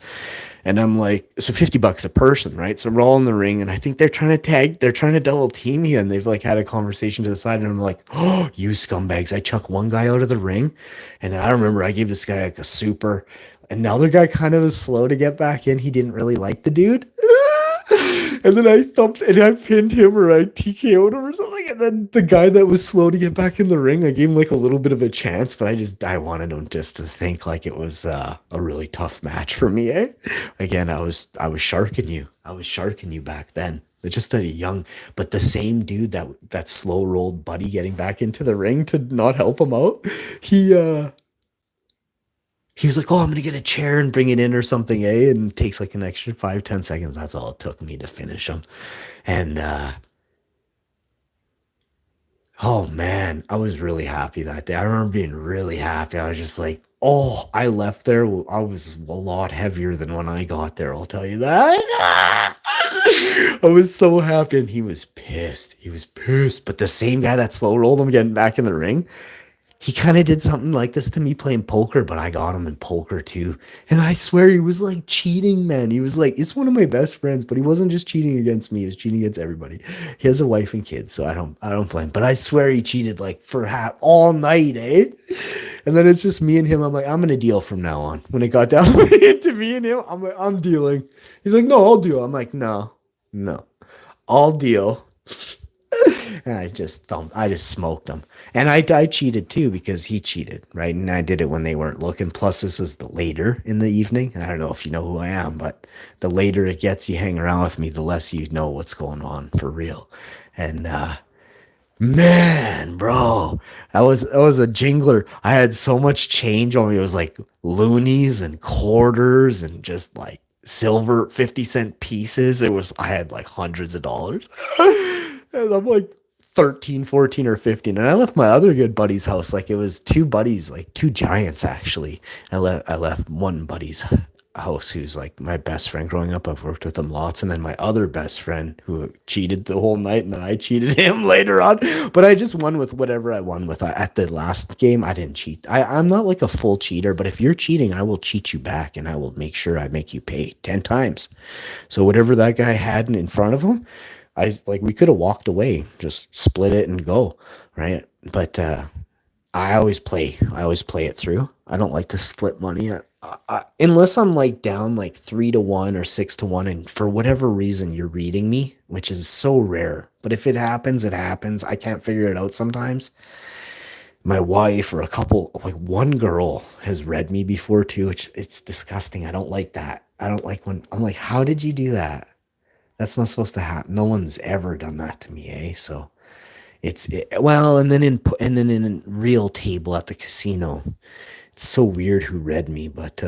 S7: And I'm like, so $50 a person, right? So we're all in the ring and I think they're trying to double team me and they've like had a conversation to the side and I'm like, oh, you scumbags. I chuck one guy out of the ring and then I remember I gave this guy like a super and the other guy kind of was slow to get back in. He didn't really like the dude. And then I thumped and I pinned him or I TKO'd him or something. And then the guy that was slow to get back in the ring, I gave him like a little bit of a chance, but I wanted him just to think like it was a really tough match for me. Eh? Again, I was sharking you. I was sharking you back then. But just a young, but the same dude that slow rolled Buddy getting back into the ring to not help him out. He was like, oh, I'm going to get a chair and bring it in or something, eh? And it takes like an extra 5-10 seconds. That's all it took me to finish him. And, oh man, I was really happy that day. I remember being really happy. I was just like, oh, I left there. I was a lot heavier than when I got there. I'll tell you that. I was so happy. And he was pissed. He was pissed. But the same guy that slow rolled him getting back in the ring, he kind of did something like this to me playing poker, but I got him in poker too. And I swear he was like cheating, man. He was like, it's one of my best friends, but he wasn't just cheating against me. He was cheating against everybody. He has a wife and kids, so I don't blame. But I swear he cheated like for all night, eh? And then it's just me and him. I'm like, I'm going to deal from now on. When it got down to me and him, I'm like, I'm dealing. He's like, no, I'll deal. I'm like, no, I'll deal. And I just smoked him. And I cheated too because he cheated, right? And I did it when they weren't looking. Plus, this was the later in the evening. And I don't know if you know who I am, but the later it gets you hang around with me, the less you know what's going on for real. And man, bro, that was a jingler. I had so much change on me. It was like loonies and quarters and just like silver 50-cent pieces. I had like hundreds of dollars. And I'm like 13, 14, or 15. And I left my other good buddy's house. Like it was two buddies, like two giants actually. I left one buddy's house who's like my best friend growing up. I've worked with him lots. And then my other best friend who cheated the whole night and then I cheated him later on. But I just won with whatever I won with. At the last game, I didn't cheat. I'm not like a full cheater, but if you're cheating, I will cheat you back and I will make sure I make you pay 10 times. So whatever that guy had in front of him, we could have walked away, just split it and go, right? But I always play it through. I don't like to split money unless I'm like down like 3-1 or 6-1, and for whatever reason you're reading me, which is so rare. But if it happens, it happens. I can't figure it out sometimes. My wife or one girl has read me before too, which it's disgusting. I don't like that. I don't like when I'm like, how did you do that? That's not supposed to happen. No one's ever done that to me, eh? So and then in real table at the casino, it's so weird who read me, but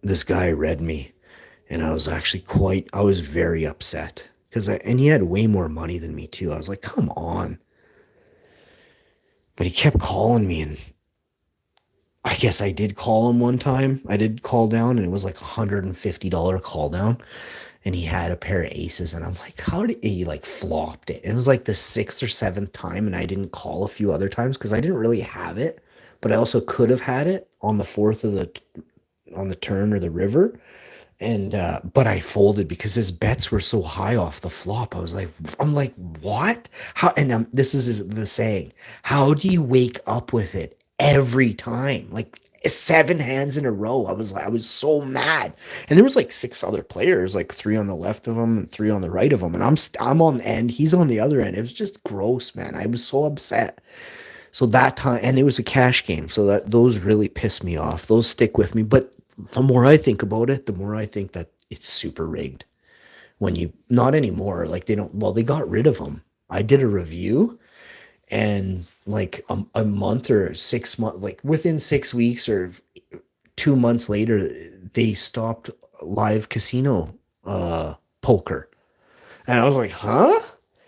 S7: this guy read me, and I was very upset. and he had way more money than me too. I was like, come on. But he kept calling me, and I guess I did call him one time. I did call down, and it was like $150 call down. And he had a pair of aces, and I'm like, how did he like flopped it? It was like the 6th or 7th time, and I didn't call a few other times because I didn't really have it, but I also could have had it on the 4th of on the turn or the river. And but I folded because his bets were so high off the flop. I'm like, what? How? And this is the saying: how do you wake up with it every time? Like 7 hands in a row. I was so mad. And there was like 6 other players, like 3 on the left of him and 3 on the right of him, and I'm on the end. He's on the other end. It was just gross, man. I was so upset. So that time, and it was a cash game, so those really pissed me off. Those stick with me, but the more I think about it, the more I think that it's super rigged. Not anymore, like they got rid of them. I did a review, and like a month or 6 months, like within 6 weeks or 2 months later, they stopped live casino poker. And I was like, huh?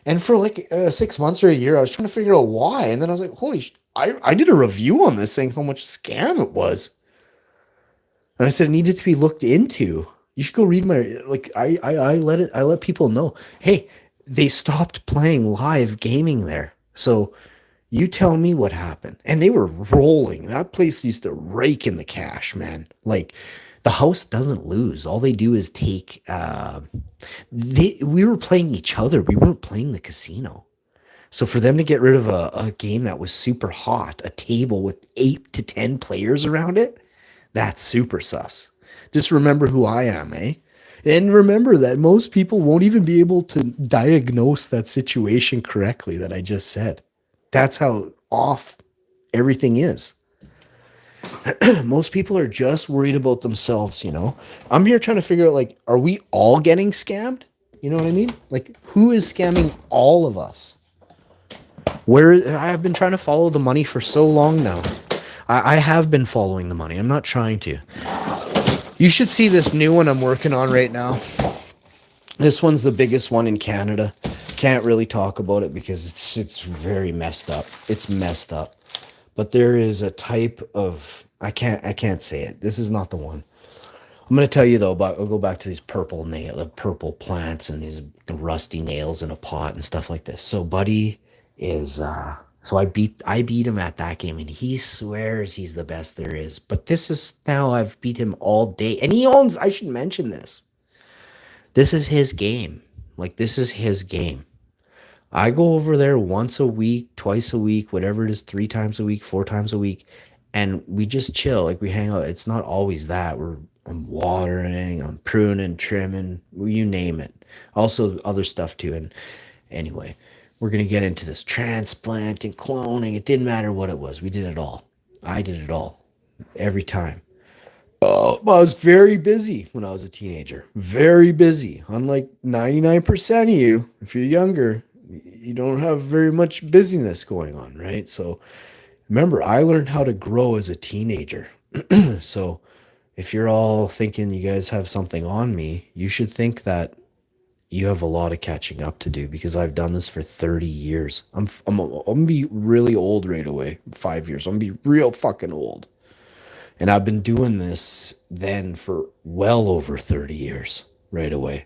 S7: And for like 6 months or a year, I was trying to figure out why. And then I was like, I did a review on this saying how much scam it was. And I said it needed to be looked into. You should go read I let people know, hey, they stopped playing live gaming there. So you tell me what happened. And they were rolling. That place used to rake in the cash, man. Like, the house doesn't lose. All they do is take we were playing each other. We weren't playing the casino. So for them to get rid of a game that was super hot, a table with 8 to 10 players around it, that's super sus. Just remember who I am, eh? And remember that most people won't even be able to diagnose that situation correctly that I just said. That's how off everything is. Most people are just worried about themselves, I'm here trying to figure out, like, are we all getting scammed? You know what I mean? Like, who is scamming all of us? I've been trying to follow the money for so long now. I have been following the money. I'm not trying to. You should see this new one I'm working on right now. This one's the biggest one in Canada. Can't really talk about it because it's very messed up. It's messed up. But there is a type of I can't say it. This is not the one. I'm going to tell you though I'll go back to these purple purple plants and these rusty nails in a pot and stuff like this. So Buddy is so I beat him at that game, and he swears he's the best there is. But this is now I've beat him all day, and he owns. I should mention this. This is his game. Like, this is his game. I go over there once a week, twice a week, whatever it is, 3 times a week, 4 times a week, and we just chill. Like, we hang out. It's not always that. I'm watering, I'm pruning, trimming, you name it. Also other stuff too. And anyway, we're going to get into this transplant and cloning. It didn't matter what it was. We did it all. I did it all. Every time. Oh, I was very busy when I was a teenager. Very busy. Unlike 99% of you, if you're younger, you don't have very much busyness going on, right? So remember, I learned how to grow as a teenager. So if you're all thinking you guys have something on me, you should think that you have a lot of catching up to do, because I've done this for 30 years. I'm gonna be really old right away. 5 years. I'm gonna be real fucking old. And I've been doing this then for well over 30 years right away.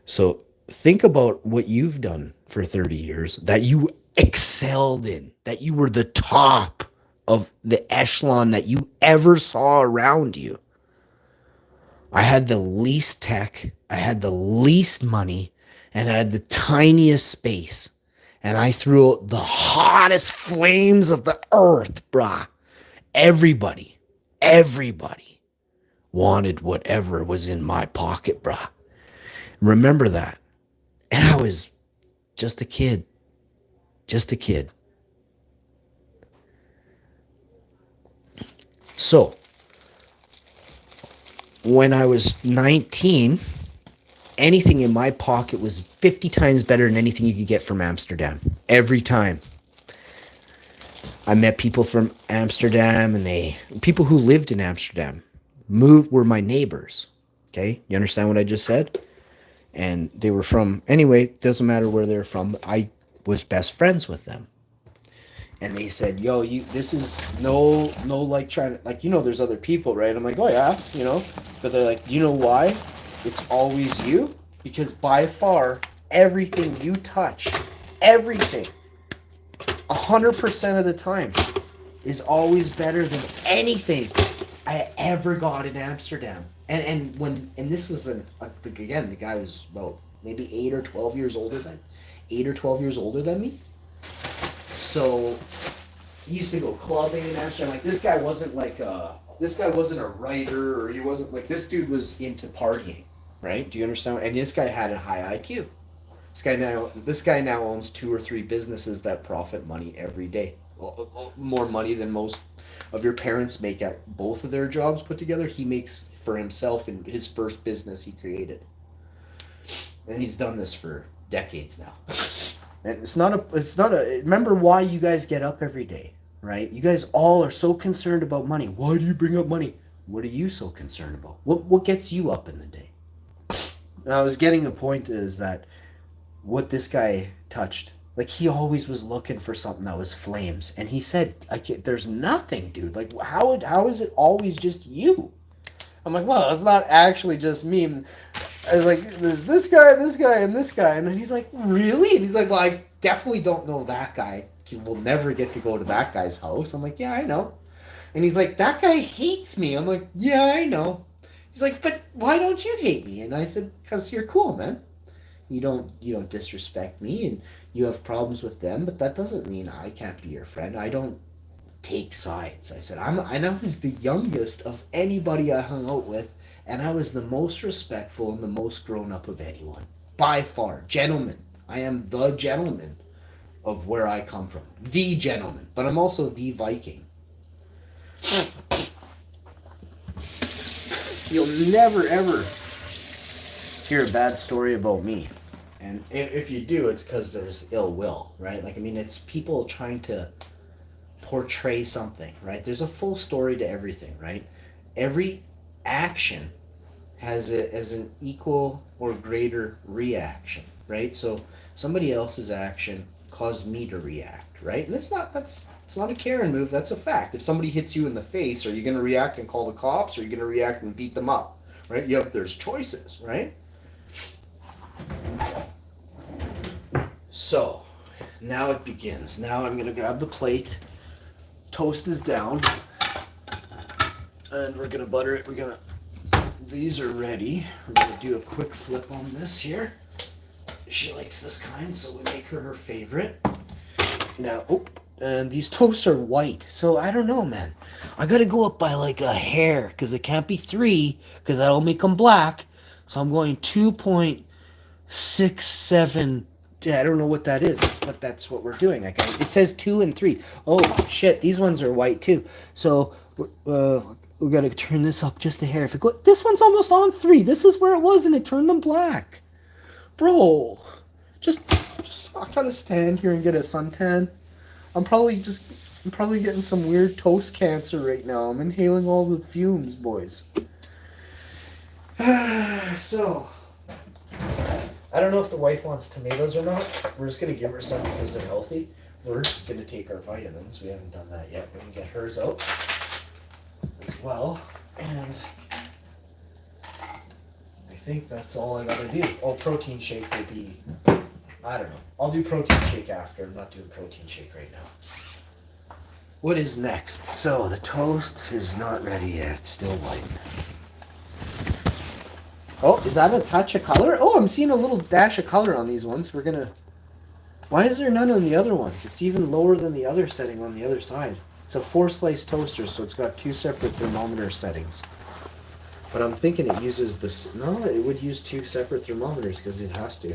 S7: So think about what you've done for 30 years that you excelled in, that you were the top of the echelon that you ever saw around you. I had the least tech, I had the least money, and I had the tiniest space. And I threw out the hottest flames of the earth, brah. Everybody wanted whatever was in my pocket, brah. Remember that. And I was just a kid. So, when I was 19, anything in my pocket was 50 times better than anything you could get from Amsterdam. Every time. I met people from Amsterdam, and people who lived in Amsterdam were my neighbors. Okay? You understand what I just said? and they were from, anyway, doesn't matter where they're from. I was best friends with them. And they said, yo, this is no, like trying to, like, there's other people, right? I'm like, oh yeah, but they're like, you know why? It's always you, because by far, everything you touch, everything, 100% of the time, is always better than anything I ever got in Amsterdam. And this was again, the guy was about maybe 8 or 12 years older than me. So he used to go clubbing in Amsterdam. Like, this guy wasn't a writer, or he wasn't like, this dude was into partying, right? Do you understand? And this guy had a high IQ. This guy now owns 2 or 3 businesses that profit money every day. More money than most of your parents make at both of their jobs put together. He makes for himself in his first business he created. And he's done this for decades now. And it's not a remember why you guys get up every day, right? You guys all are so concerned about money. Why do you bring up money? What are you so concerned about? What gets you up in the day? And I was getting a point is that what this guy touched, like, he always was looking for something that was flames. And he said, there's nothing, dude. Like, how is it always just you? I'm like, well, it's not actually just me. And I was like, there's this guy, and this guy. And he's like, really? And he's like, well, I definitely don't know that guy. We'll never get to go to that guy's house. I'm like, yeah, I know. And he's like, that guy hates me. I'm like, yeah, I know. He's like, but why don't you hate me? And I said, because you're cool, man. You don't disrespect me, and you have problems with them, but that doesn't mean I can't be your friend. I don't take sides. I said, I was the youngest of anybody I hung out with, and I was the most respectful and the most grown up of anyone. By far. Gentleman. I am the gentleman of where I come from. The gentleman. But I'm also the Viking. You'll never, ever hear a bad story about me. And if you do, it's because there's ill will, right? Like, I mean, it's people trying to portray something, right? There's a full story to everything, right? Every action has an equal or greater reaction, right? So somebody else's action caused me to react, right? And it's not a Karen move, that's a fact. If somebody hits you in the face, are you going to react and call the cops, or are you going to react and beat them up, right? There's choices, right? So, now it begins. Now I'm going to grab the plate. Toast is down. And we're going to butter it. These are ready. We're going to do a quick flip on this here. She likes this kind, so we make her favorite. Now, and these toasts are white. So, I don't know, man. I got to go up by like a hair, because it can't be 3, because that'll make them black. So I'm going 2.67. I don't know what that is, but that's what we're doing. It says 2 and 3. Oh shit, these ones are white too. So we gotta turn this up just a hair. This one's almost on 3. This is where it was, and it turned them black, bro. Just I gotta stand here and get a suntan. I'm probably getting some weird toast cancer right now. I'm inhaling all the fumes, boys. So, I don't know if the wife wants tomatoes or not. We're just going to give her some because they're healthy. We're just going to take our vitamins. We haven't done that yet. We're going to get hers out as well. And I think that's all I got to do. Oh, protein shake will be, I don't know. I'll do protein shake after. I'm not doing protein shake right now. What is next? So, the toast is not ready yet. It's still white. Oh, is that a touch of color? Oh, I'm seeing a little dash of color on these ones. Why is there none on the other ones? It's even lower than the other setting on the other side. It's a 4-slice toaster, so it's got 2 separate thermometer settings. But I'm thinking it uses this. No, it would use 2 separate thermometers because it has to.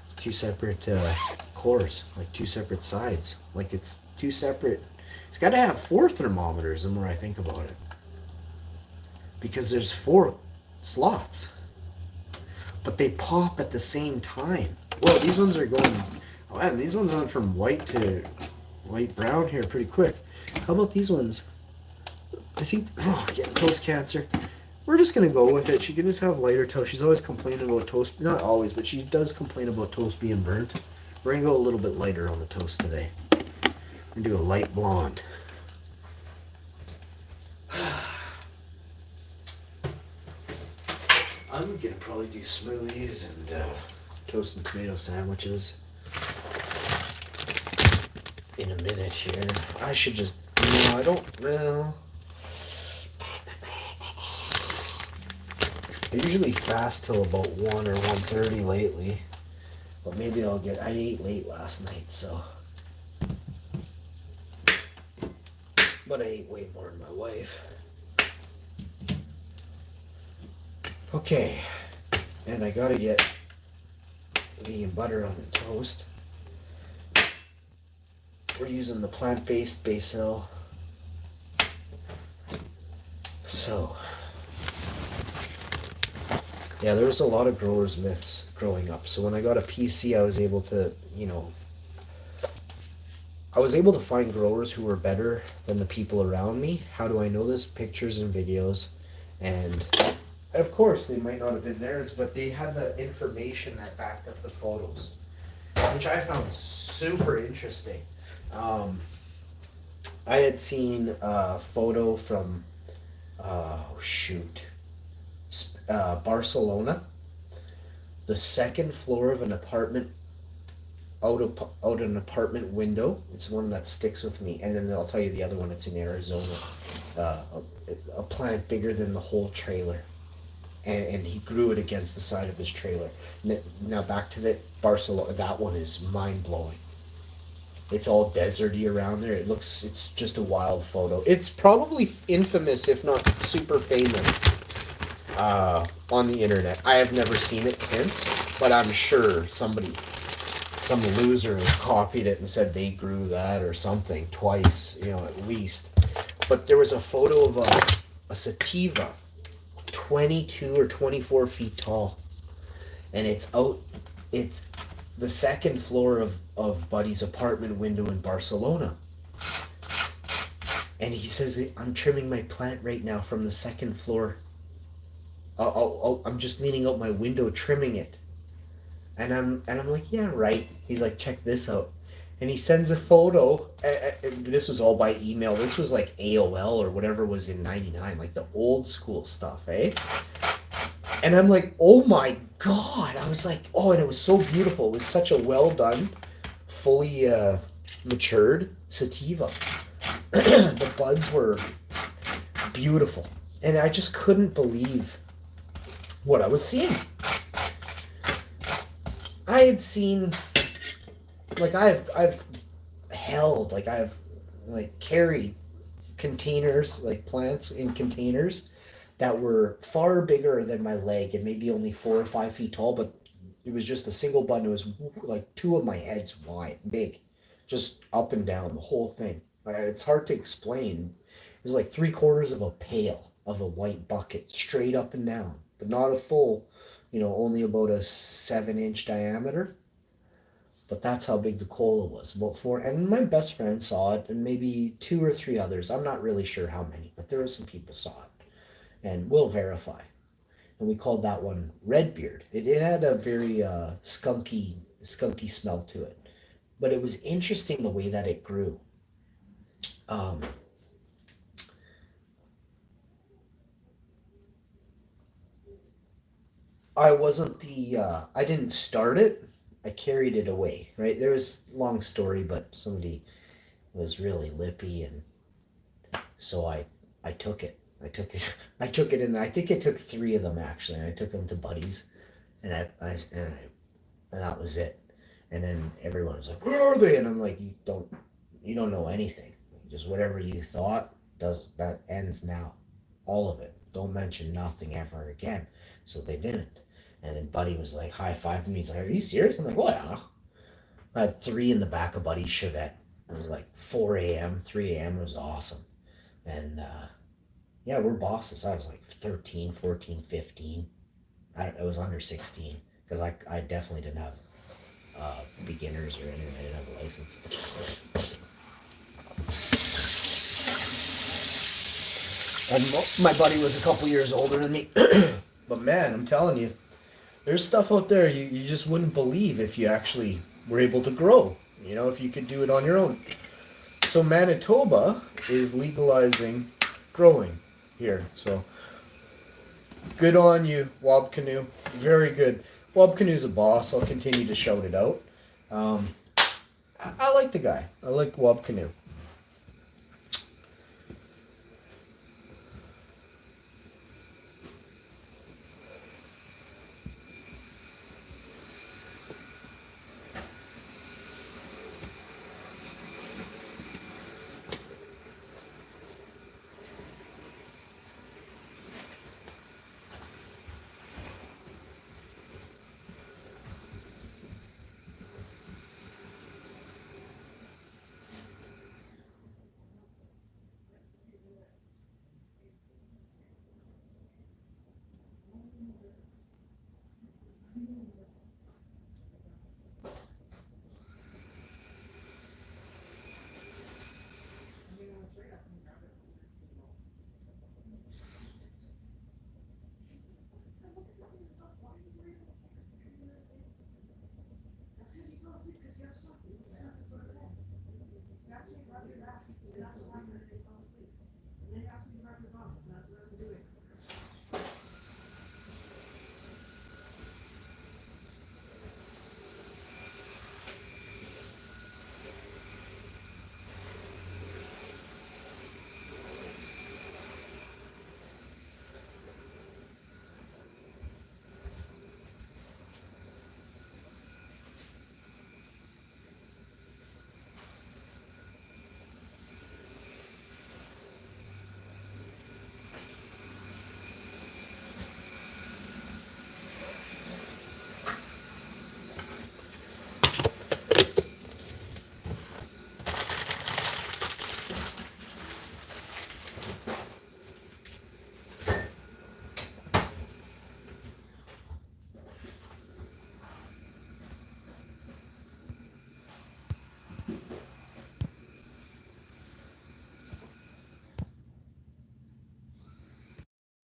S7: It's 2 separate cores, like 2 separate sides. Like it's 2 separate. It's got to have 4 thermometers the more I think about it. Because there's 4 slots. But they pop at the same time. Whoa, these ones are going... Oh man, these ones went from white to light brown here pretty quick. How about these ones? I think... Oh, getting toast cancer. we're just gonna go with it. She can just have lighter toast. She's always complaining about toast. Not always, but she does complain about toast being burnt. We're gonna go a little bit lighter on the toast today. We're gonna do a light blonde. I'm gonna probably do smoothies and toast and tomato sandwiches in a minute here. I should just, no, I don't, well, I usually fast till about 1 or 1:30 lately, but maybe I ate late last night, so, but I ate way more than my wife. Okay, and I gotta get vegan butter on the toast. We're using the plant-based basil. So, yeah, there was a lot of growers myths growing up. So when I got a PC, I was able to, I was able to find growers who were better than the people around me. How do I know this? Pictures and videos. And of course, they might not have been theirs, but they had the information that backed up the photos, which I found super interesting. I had seen a photo from, Barcelona, the second floor of an apartment, out an apartment window. It's one that sticks with me. And then I'll tell you the other one. It's in Arizona. A plant bigger than the whole trailer. And he grew it against the side of his trailer. Now back to the Barcelona. That one is mind blowing. It's all deserty around there. It's just a wild photo. It's probably infamous, if not super famous, on the internet. I have never seen it since, but I'm sure some loser has copied it and said they grew that or something twice, at least. But there was a photo of a sativa, 22 or 24 feet tall, and it's the second floor of Buddy's apartment window in Barcelona. And he says, I'm trimming my plant right now from the second floor. I'm just leaning out my window trimming it. And I'm like, yeah, right. He's like, check this out. And he sends a photo. This was all by email. This was like AOL or whatever was in 99, like the old school stuff, eh? And I'm like, oh my God. I was like, oh, and it was so beautiful. It was such a well done, fully matured sativa. The buds were beautiful. And I just couldn't believe what I was seeing. I had seen, like, I've held, like, I've like carried containers, like plants in containers that were far bigger than my leg and maybe only 4 or 5 feet tall, but it was just a single bud. It was like 2 of my heads wide, big, just up and down, the whole thing. It's hard to explain. It was like 3/4 of a pail of a white bucket, straight up and down, but not a full, only about a 7-inch diameter. But that's how big the cola was, about 4. And my best friend saw it, and maybe 2 or 3 others. I'm not really sure how many, but there were some people saw it. And we'll verify. And we called that one Redbeard. It had a very skunky smell to it. But it was interesting the way that it grew. I didn't start it. I carried it away, right? There was a long story, but somebody was really lippy, and so I took it. I took it in. I think I took 3 of them actually. And I took them to Buddy's, and that was it. And then everyone was like, "Where are they?" And I'm like, "You don't know anything. Just whatever you thought that ends now, all of it. Don't mention nothing ever again." So they didn't. And then Buddy was like high-fiving me. He's like, "Are you serious?" I'm like, "What?" I had 3 in the back of Buddy's Chevette. It was like 4 a.m., 3 a.m. It was awesome. And yeah, we're bosses. I was like 13, 14, 15. I was under 16 because I definitely didn't have beginners or anything. I didn't have a license. And my buddy was a couple years older than me.
S6: But man, I'm telling you, there's stuff out there you just wouldn't believe if you actually were able to grow. You know, if you could do it on your own. So Manitoba is legalizing growing here. So good on you, Wob Canoe. Very good. Wob Canoe's a boss. I'll continue to shout it out. I like the guy. I like Wob Canoe.